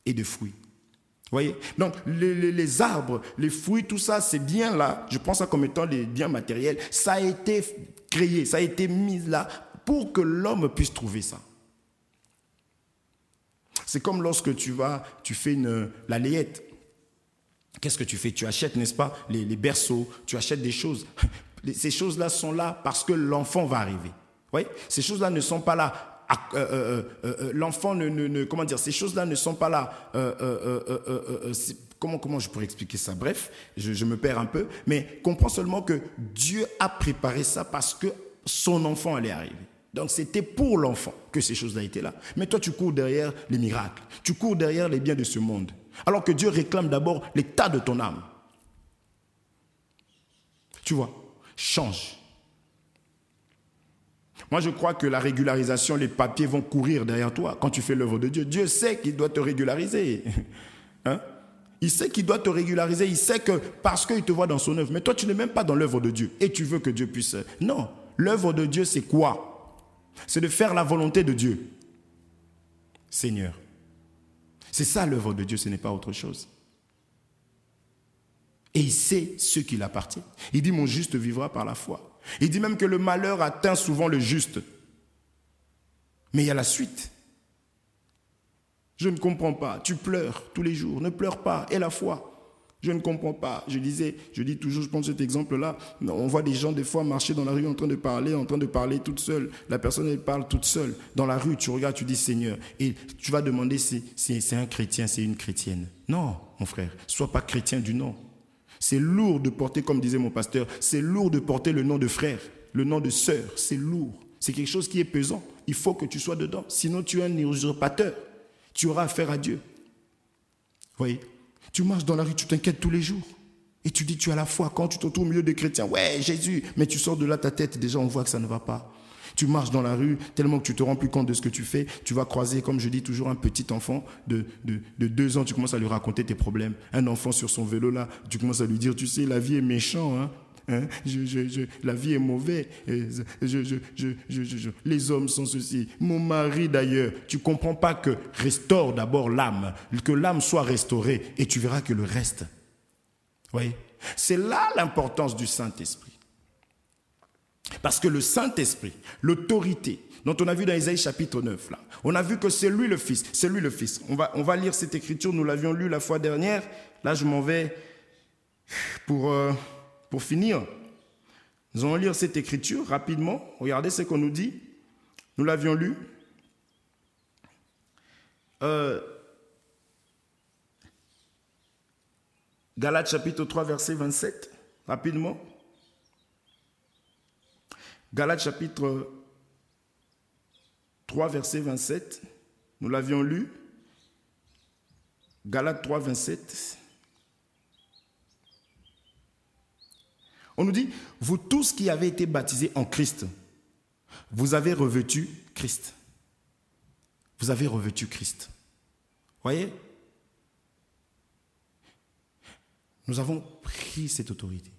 et des fruits. Vous voyez? Donc, les arbres, les fruits, tout ça, c'est bien là, je pense ça comme étant des biens matériels, ça a été créé, ça a été mis là pour que l'homme puisse trouver ça. C'est comme lorsque tu fais la layette. Qu'est-ce que tu fais? Tu achètes, n'est-ce pas, les berceaux, tu achètes des choses. Ces choses-là sont là parce que l'enfant va arriver. Oui? Ces choses-là ne sont pas là. L'enfant comment dire? Ces choses-là ne sont pas là. Comment je pourrais expliquer ça? Bref, je me perds un peu, mais comprends seulement que Dieu a préparé ça parce que son enfant allait arriver. Donc c'était pour l'enfant que ces choses-là étaient là. Mais toi, tu cours derrière les miracles. Tu cours derrière les biens de ce monde. Alors que Dieu réclame d'abord l'état de ton âme. Tu vois, change. Moi, je crois que la régularisation, les papiers vont courir derrière toi quand tu fais l'œuvre de Dieu. Dieu sait qu'il doit te régulariser. Hein? Il sait qu'il doit te régulariser. Il sait que parce qu'il te voit dans son œuvre. Mais toi, tu n'es même pas dans l'œuvre de Dieu. Et tu veux que Dieu puisse... Non, l'œuvre de Dieu, c'est quoi? C'est de faire la volonté de Dieu. Seigneur. C'est ça l'œuvre de Dieu, ce n'est pas autre chose. Et il sait ce qu'il appartient. Il dit, mon juste vivra par la foi. Il dit même que le malheur atteint souvent le juste. Mais il y a la suite. Je ne comprends pas. Tu pleures tous les jours. Ne pleure pas. Et la foi? Je ne comprends pas. Je dis toujours, je prends cet exemple-là. On voit des gens des fois marcher dans la rue en train de parler toute seule. La personne, elle parle toute seule. Dans la rue, tu regardes, tu dis Seigneur. Et tu vas demander si c'est un chrétien, c'est une chrétienne. Non, mon frère, sois pas chrétien du nom. C'est lourd de porter, comme disait mon pasteur, c'est lourd de porter le nom de frère, le nom de sœur. C'est lourd. C'est quelque chose qui est pesant. Il faut que tu sois dedans. Sinon, tu es un usurpateur. Tu auras affaire à Dieu. Vous voyez? Tu marches dans la rue, tu t'inquiètes tous les jours. Et tu dis, tu as la foi. Quand tu te retrouves au milieu des chrétiens, ouais, Jésus. Mais tu sors de là, ta tête, déjà, on voit que ça ne va pas. Tu marches dans la rue, tellement que tu te rends plus compte de ce que tu fais. Tu vas croiser, comme je dis toujours, un petit enfant de 2 ans. Tu commences à lui raconter tes problèmes. Un enfant sur son vélo, là, tu commences à lui dire, tu sais, la vie est méchante, hein. La vie est mauvaise. Les hommes sont ceci. Mon mari d'ailleurs. Tu ne comprends pas que restaure d'abord l'âme. Que l'âme soit restaurée et tu verras que le reste. Vous voyez? C'est là l'importance du Saint-Esprit. Parce que le Saint-Esprit, l'autorité dont on a vu dans Isaïe chapitre 9, là, on a vu que c'est lui le Fils. C'est lui le Fils. On va lire cette écriture. Nous l'avions lu la fois dernière. Là, je m'en vais pour finir. Nous allons lire cette écriture rapidement. Regardez ce qu'on nous dit. Nous l'avions lu. Galates chapitre 3, verset 27. Rapidement. Galates chapitre 3, verset 27. Nous l'avions lu. Galates 3, 27. On nous dit, vous tous qui avez été baptisés en Christ, Vous avez revêtu Christ. Vous avez revêtu Christ. Voyez? Nous avons pris cette autorité.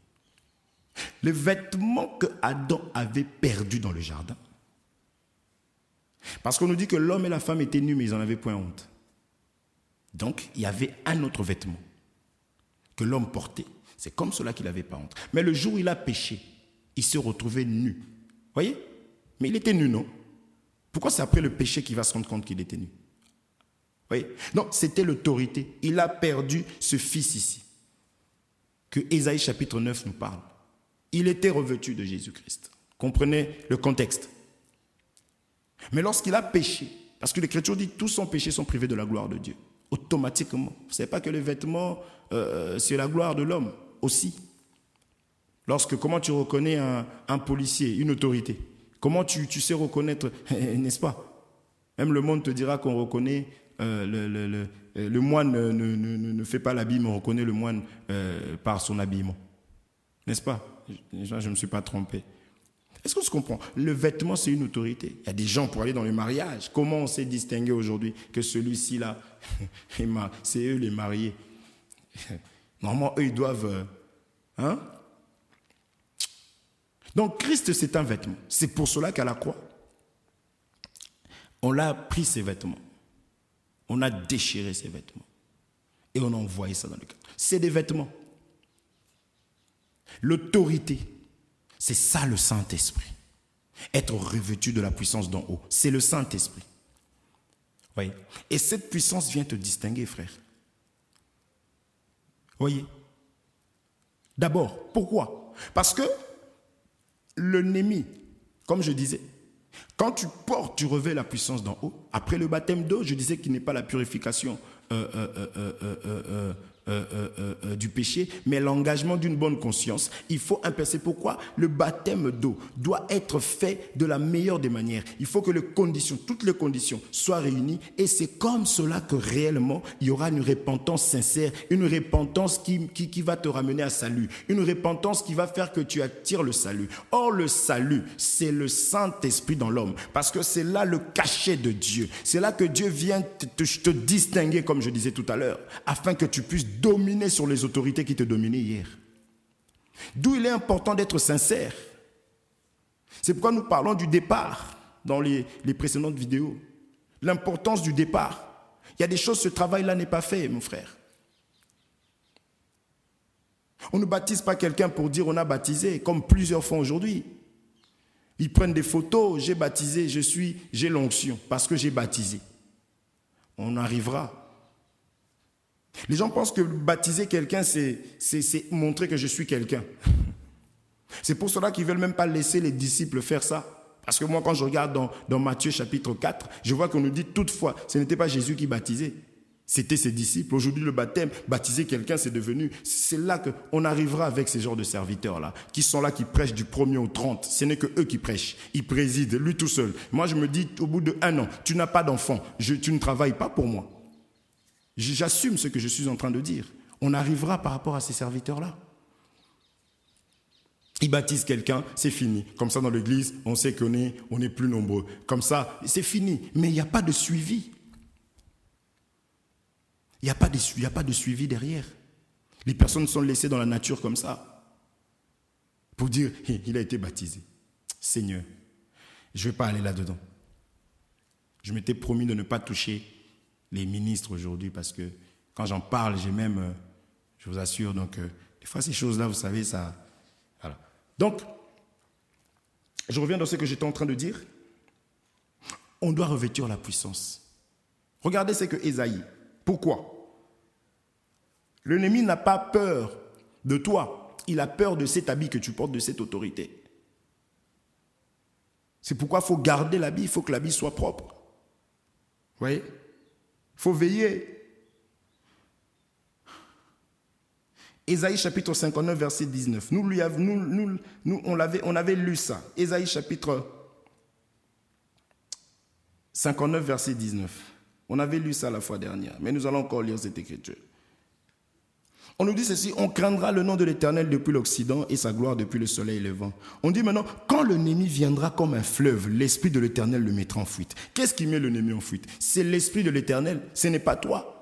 Les vêtements que Adam avait perdus dans le jardin. Parce qu'on nous dit que l'homme et la femme étaient nus, mais ils n'en avaient point honte. Donc, il y avait un autre vêtement que l'homme portait. C'est comme cela qu'il n'avait pas honte. Mais le jour où il a péché, il se retrouvait nu. Voyez? Mais il était nu, non? Pourquoi c'est après le péché qu'il va se rendre compte qu'il était nu? Voyez? Non, c'était l'autorité. Il a perdu ce fils ici, que Ésaïe chapitre 9 nous parle. Il était revêtu de Jésus-Christ. Comprenez le contexte. Mais lorsqu'il a péché, parce que l'Écriture dit tous sans péché sont privés de la gloire de Dieu, automatiquement. Vous ne savez pas que les vêtements, c'est la gloire de l'homme aussi. Comment tu reconnais un policier, une autorité? Comment tu sais reconnaître, n'est-ce pas? Même le monde te dira qu'on reconnaît, le moine ne fait pas l'habit, mais on reconnaît le moine par son habillement. N'est-ce pas? Je ne me suis pas trompé. Est-ce qu'on se comprend? Le vêtement, c'est une autorité. Il y a des gens pour aller dans les mariages. Comment on sait distinguer aujourd'hui que celui-ci là, c'est eux les mariés? Normalement, eux, ils doivent... Donc, Christ, c'est un vêtement. C'est pour cela qu'à la croix, on a pris ses vêtements. On a déchiré ses vêtements. Et on a envoyé ça dans le cadre. C'est des vêtements. L'autorité, c'est ça le Saint-Esprit. Être revêtu de la puissance d'en haut, c'est le Saint-Esprit. Voyez? Et cette puissance vient te distinguer, frère. Voyez? D'abord, pourquoi? Parce que l'ennemi, comme je disais, quand tu revêts la puissance d'en haut, après le baptême d'eau, je disais qu'il n'est pas la purification du péché, mais l'engagement d'une bonne conscience. Il faut c'est pourquoi le baptême d'eau doit être fait de la meilleure des manières. Il faut que toutes les conditions soient réunies, et c'est comme cela que réellement il y aura une repentance sincère, une repentance qui va te ramener à salut, une repentance qui va faire que tu attires le salut. Or le salut, c'est le Saint-Esprit dans l'homme, parce que c'est là le cachet de Dieu. C'est là que Dieu vient te distinguer, comme je disais tout à l'heure, afin que tu puisses dominer sur les autorités qui te dominaient hier. D'où il est important d'être sincère. C'est pourquoi nous parlons du départ dans les précédentes vidéos. L'importance du départ. Il y a des choses, ce travail-là n'est pas fait, mon frère. On ne baptise pas quelqu'un pour dire on a baptisé, comme plusieurs font aujourd'hui. Ils prennent des photos, j'ai baptisé, j'ai l'onction, parce que j'ai baptisé. On arrivera. Les gens pensent que baptiser quelqu'un, c'est montrer que je suis quelqu'un. C'est pour cela qu'ils ne veulent même pas laisser les disciples faire ça. Parce que moi, quand je regarde dans Matthieu chapitre 4, je vois qu'on nous dit toutefois, ce n'était pas Jésus qui baptisait, c'était ses disciples. Aujourd'hui, le baptême, baptiser quelqu'un, c'est là qu'on arrivera avec ces genres de serviteurs-là, qui sont là, qui prêchent du 1er au 30. Ce n'est que eux qui prêchent. Ils président, lui tout seul. Moi, je me dis, au bout d'1 an, tu n'as pas d'enfant, tu ne travailles pas pour moi. J'assume ce que je suis en train de dire. On arrivera par rapport à ces serviteurs-là. Ils baptisent quelqu'un, c'est fini. Comme ça, dans l'église, on sait qu'on est plus nombreux. Comme ça, c'est fini. Mais il n'y a pas de suivi. Il n'y a pas de suivi derrière. Les personnes sont laissées dans la nature comme ça. Pour dire, il a été baptisé. Seigneur, je ne vais pas aller là-dedans. Je m'étais promis de ne pas toucher les ministres aujourd'hui, parce que quand j'en parle, je vous assure, donc des fois ces choses-là, vous savez, ça... Voilà. Donc, je reviens dans ce que j'étais en train de dire. On doit revêtir la puissance. Regardez ce que Ésaïe. Pourquoi? L'ennemi n'a pas peur de toi. Il a peur de cet habit que tu portes, de cette autorité. C'est pourquoi il faut garder l'habit, il faut que l'habit soit propre. Vous voyez? Il faut veiller. Ésaïe chapitre 59, verset 19. On avait lu ça. Ésaïe chapitre 59, verset 19. On avait lu ça la fois dernière, mais nous allons encore lire cette écriture. On nous dit ceci, on craindra le nom de l'Éternel depuis l'Occident et sa gloire depuis le soleil levant. On dit maintenant, quand l'ennemi viendra comme un fleuve, l'Esprit de l'Éternel le mettra en fuite. Qu'est-ce qui met l'ennemi en fuite? C'est l'Esprit de l'Éternel, ce n'est pas toi.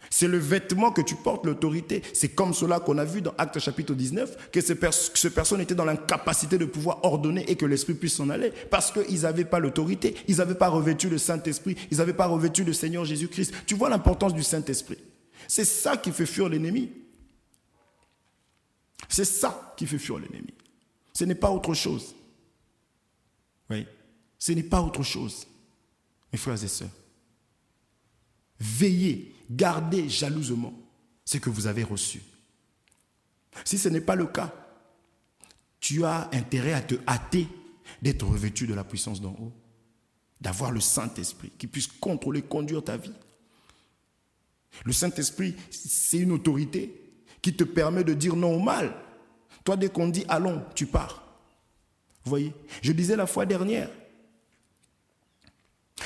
C'est le vêtement que tu portes, l'autorité. C'est comme cela qu'on a vu dans Actes chapitre 19, que ces personnes étaient dans l'incapacité de pouvoir ordonner et que l'Esprit puisse s'en aller. Parce qu'ils n'avaient pas l'autorité, ils n'avaient pas revêtu le Saint-Esprit, ils n'avaient pas revêtu le Seigneur Jésus-Christ. Tu vois l'importance du Saint-Esprit. C'est ça qui fait fuir l'ennemi. C'est ça qui fait fuir l'ennemi. Ce n'est pas autre chose. Oui, ce n'est pas autre chose. Mes frères et sœurs, veillez, gardez jalousement ce que vous avez reçu. Si ce n'est pas le cas, tu as intérêt à te hâter d'être revêtu de la puissance d'en haut, d'avoir le Saint-Esprit qui puisse contrôler, conduire ta vie. Le Saint-Esprit, c'est une autorité qui te permet de dire non au mal. Toi, dès qu'on dit allons, tu pars. Vous voyez, je disais la fois dernière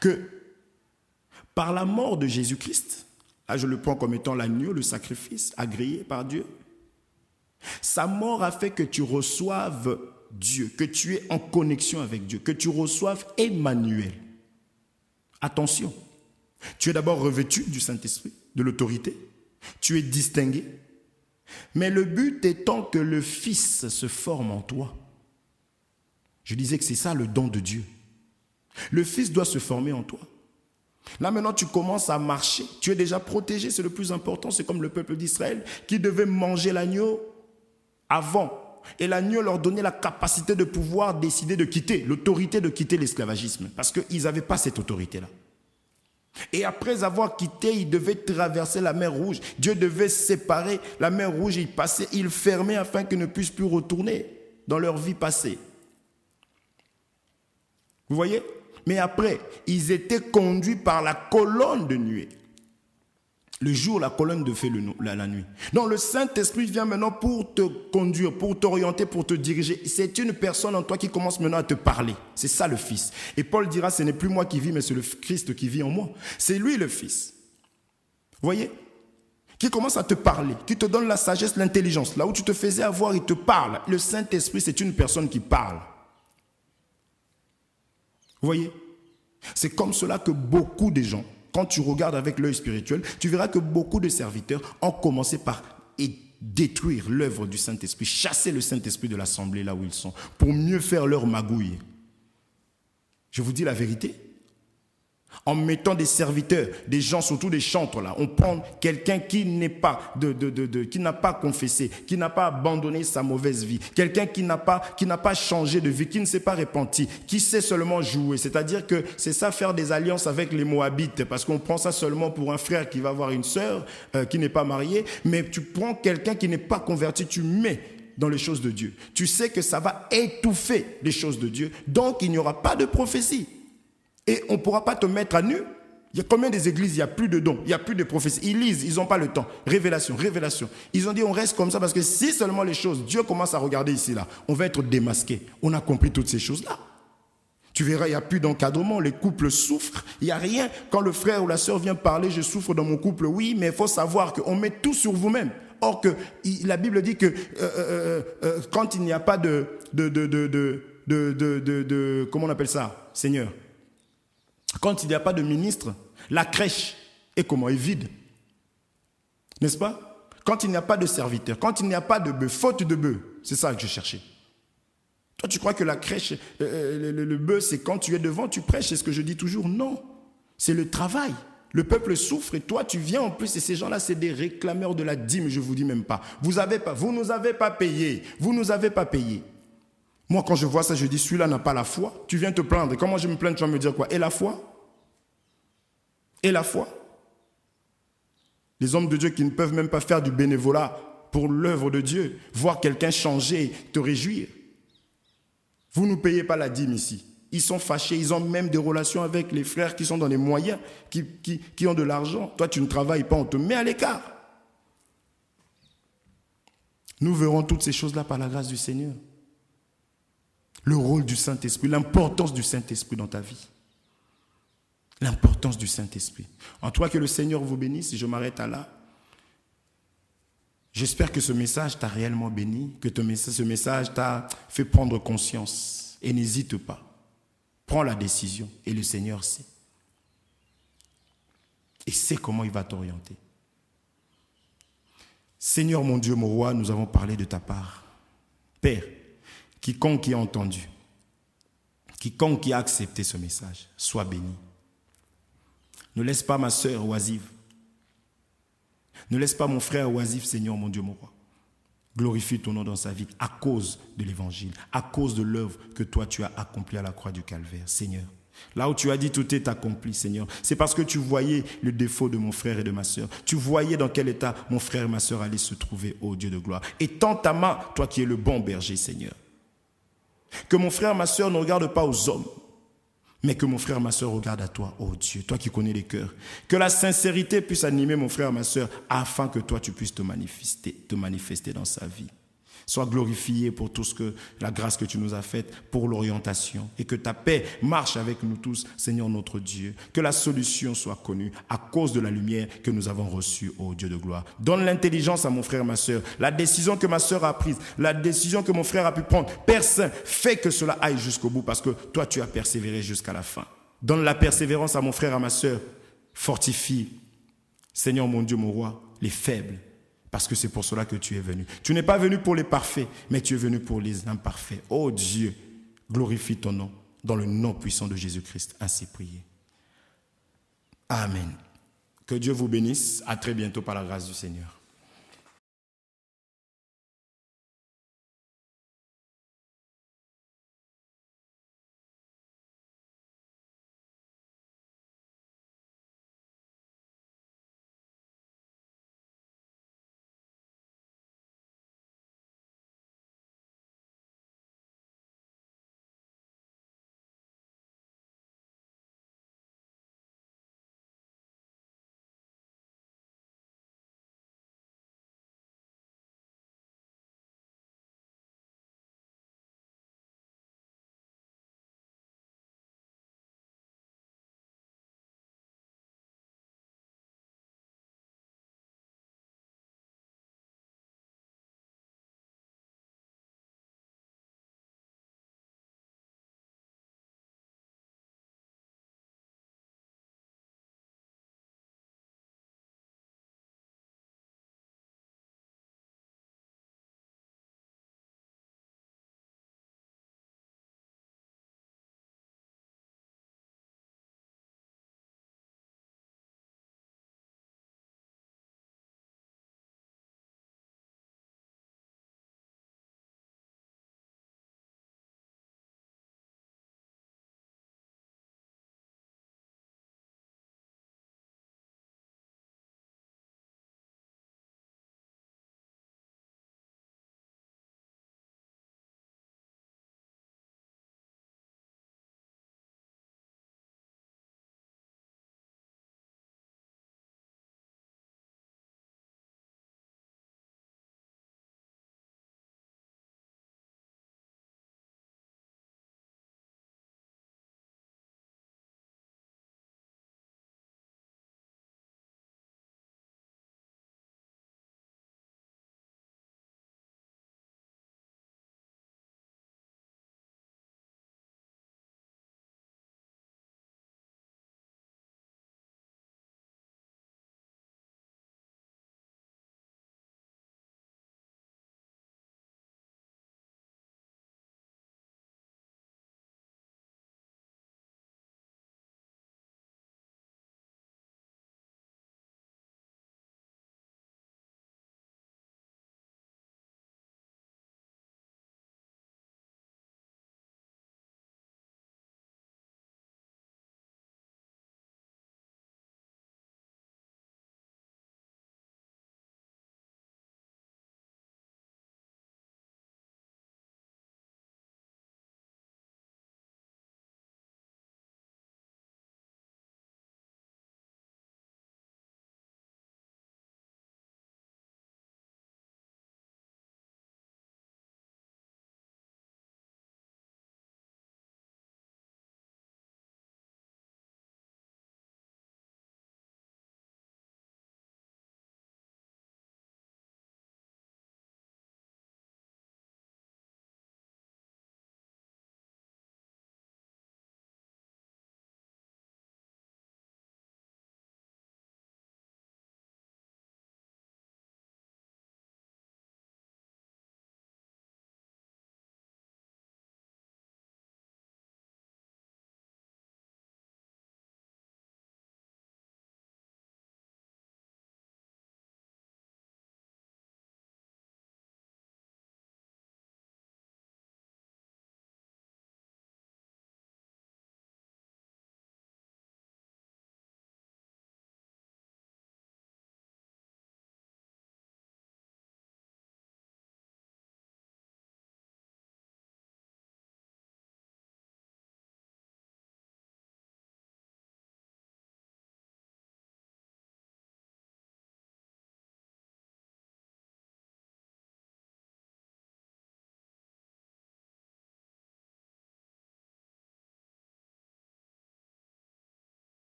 que par la mort de Jésus-Christ, là je le prends comme étant l'agneau, le sacrifice agréé par Dieu, sa mort a fait que tu reçoives Dieu, que tu es en connexion avec Dieu, que tu reçoives Emmanuel. Attention, tu es d'abord revêtu du Saint-Esprit, de l'autorité, tu es distingué, mais le but étant que le Fils se forme en toi. Je disais que c'est ça le don de Dieu. Le Fils doit se former en toi. Là maintenant tu commences à marcher, tu es déjà protégé, c'est le plus important, c'est comme le peuple d'Israël qui devait manger l'agneau avant. Et l'agneau leur donnait la capacité de pouvoir décider de quitter, l'autorité de quitter l'esclavagisme, parce qu'ils n'avaient pas cette autorité-là. Et après avoir quitté, ils devaient traverser la mer Rouge. Dieu devait séparer la mer Rouge, ils passaient, ils fermaient afin qu'ils ne puissent plus retourner dans leur vie passée. Vous voyez? Mais après, ils étaient conduits par la colonne de nuée. Le jour, la colonne de feu la nuit. Donc le Saint-Esprit vient maintenant pour te conduire, pour t'orienter, pour te diriger. C'est une personne en toi qui commence maintenant à te parler. C'est ça le Fils. Et Paul dira, ce n'est plus moi qui vis, mais c'est le Christ qui vit en moi. C'est lui le Fils. Vous voyez? Qui commence à te parler, qui te donne la sagesse, l'intelligence. Là où tu te faisais avoir, il te parle. Le Saint-Esprit, c'est une personne qui parle. Vous voyez? C'est comme cela que beaucoup de gens, quand tu regardes avec l'œil spirituel, tu verras que beaucoup de serviteurs ont commencé par détruire l'œuvre du Saint-Esprit, chasser le Saint-Esprit de l'assemblée là où ils sont, pour mieux faire leur magouille. Je vous dis la vérité. En mettant des serviteurs, des gens, surtout des chantres là, on prend quelqu'un qui n'est pas qui n'a pas confessé, qui n'a pas abandonné sa mauvaise vie, quelqu'un qui n'a pas changé de vie, qui ne s'est pas repenti, qui sait seulement jouer. C'est-à-dire que c'est ça faire des alliances avec les Moabites, parce qu'on prend ça seulement pour un frère qui va avoir une sœur qui n'est pas mariée, mais tu prends quelqu'un qui n'est pas converti, tu mets dans les choses de Dieu. Tu sais que ça va étouffer les choses de Dieu, donc il n'y aura pas de prophétie. Et on ne pourra pas te mettre à nu. Il y a combien des églises, il n'y a plus de dons, il n'y a plus de prophéties. Ils lisent, ils n'ont pas le temps. Révélation, révélation. Ils ont dit on reste comme ça parce que si seulement les choses, Dieu commence à regarder ici, là, on va être démasqué. On a compris toutes ces choses-là. Tu verras, il n'y a plus d'encadrement, les couples souffrent, il n'y a rien. Quand le frère ou la sœur vient parler, je souffre dans mon couple, oui, mais il faut savoir qu'on met tout sur vous-même. Or que la Bible dit que quand il n'y a pas comment on appelle ça, Seigneur? Quand il n'y a pas de ministre, la crèche est comment? Est vide. N'est-ce pas? Quand il n'y a pas de serviteur, quand il n'y a pas de bœuf, faute de bœuf, c'est ça que je cherchais. Toi, tu crois que la crèche, le bœuf, c'est quand tu es devant, tu prêches, c'est ce que je dis toujours. Non, c'est le travail. Le peuple souffre et toi, tu viens en plus. Et ces gens-là, c'est des réclameurs de la dîme, je ne vous dis même pas. Vous nous avez pas payé. Vous nous avez pas payé. Moi, quand je vois ça, je dis, celui-là n'a pas la foi. Tu viens te plaindre. Comment je me plains, tu vas me dire quoi? Et la foi? Et la foi? Les hommes de Dieu qui ne peuvent même pas faire du bénévolat pour l'œuvre de Dieu, voir quelqu'un changer, te réjouir. Vous ne nous payez pas la dîme ici. Ils sont fâchés, ils ont même des relations avec les frères qui sont dans les moyens, qui ont de l'argent. Toi, tu ne travailles pas, on te met à l'écart. Nous verrons toutes ces choses-là par la grâce du Seigneur. Le rôle du Saint-Esprit, l'importance du Saint-Esprit dans ta vie. L'importance du Saint-Esprit. En toi que le Seigneur vous bénisse, si je m'arrête à là, J'espère que ce message t'a réellement béni, que ce message t'a fait prendre conscience. Et n'hésite pas. Prends la décision et le Seigneur sait. Et sait comment il va t'orienter. Seigneur mon Dieu, mon roi, nous avons parlé de ta part. Père, quiconque qui a entendu, quiconque qui a accepté ce message, sois béni. Ne laisse pas ma sœur oisive. Ne laisse pas mon frère oisif, Seigneur mon Dieu, mon roi. Glorifie ton nom dans sa vie à cause de l'évangile, à cause de l'œuvre que toi tu as accomplie à la croix du Calvaire, Seigneur. Là où tu as dit tout est accompli, Seigneur, c'est parce que tu voyais le défaut de mon frère et de ma sœur. Tu voyais dans quel état mon frère et ma sœur allaient se trouver, ô Dieu de gloire. Et tends ta main, toi qui es le bon berger, Seigneur. Que mon frère et ma sœur ne regardent pas aux hommes, mais que mon frère et ma sœur regardent à toi, ô Dieu, toi qui connais les cœurs. Que la sincérité puisse animer mon frère et ma sœur, afin que toi tu puisses te manifester dans sa vie. Sois glorifié pour tout ce que la grâce que tu nous as faite, pour l'orientation, et que ta paix marche avec nous tous, Seigneur notre Dieu. Que la solution soit connue à cause de la lumière que nous avons reçue, ô Dieu de gloire. Donne l'intelligence à mon frère et ma sœur. La décision que ma sœur a prise, la décision que mon frère a pu prendre, Père Saint, fais que cela aille jusqu'au bout, parce que toi tu as persévéré jusqu'à la fin. Donne la persévérance à mon frère et à ma sœur. Fortifie, Seigneur mon Dieu, mon roi, les faibles. Parce que c'est pour cela que tu es venu. Tu n'es pas venu pour les parfaits, mais tu es venu pour les imparfaits. Oh Dieu, glorifie ton nom, dans le nom puissant de Jésus-Christ. Ainsi prié. Amen. Que Dieu vous bénisse. À très bientôt par la grâce du Seigneur.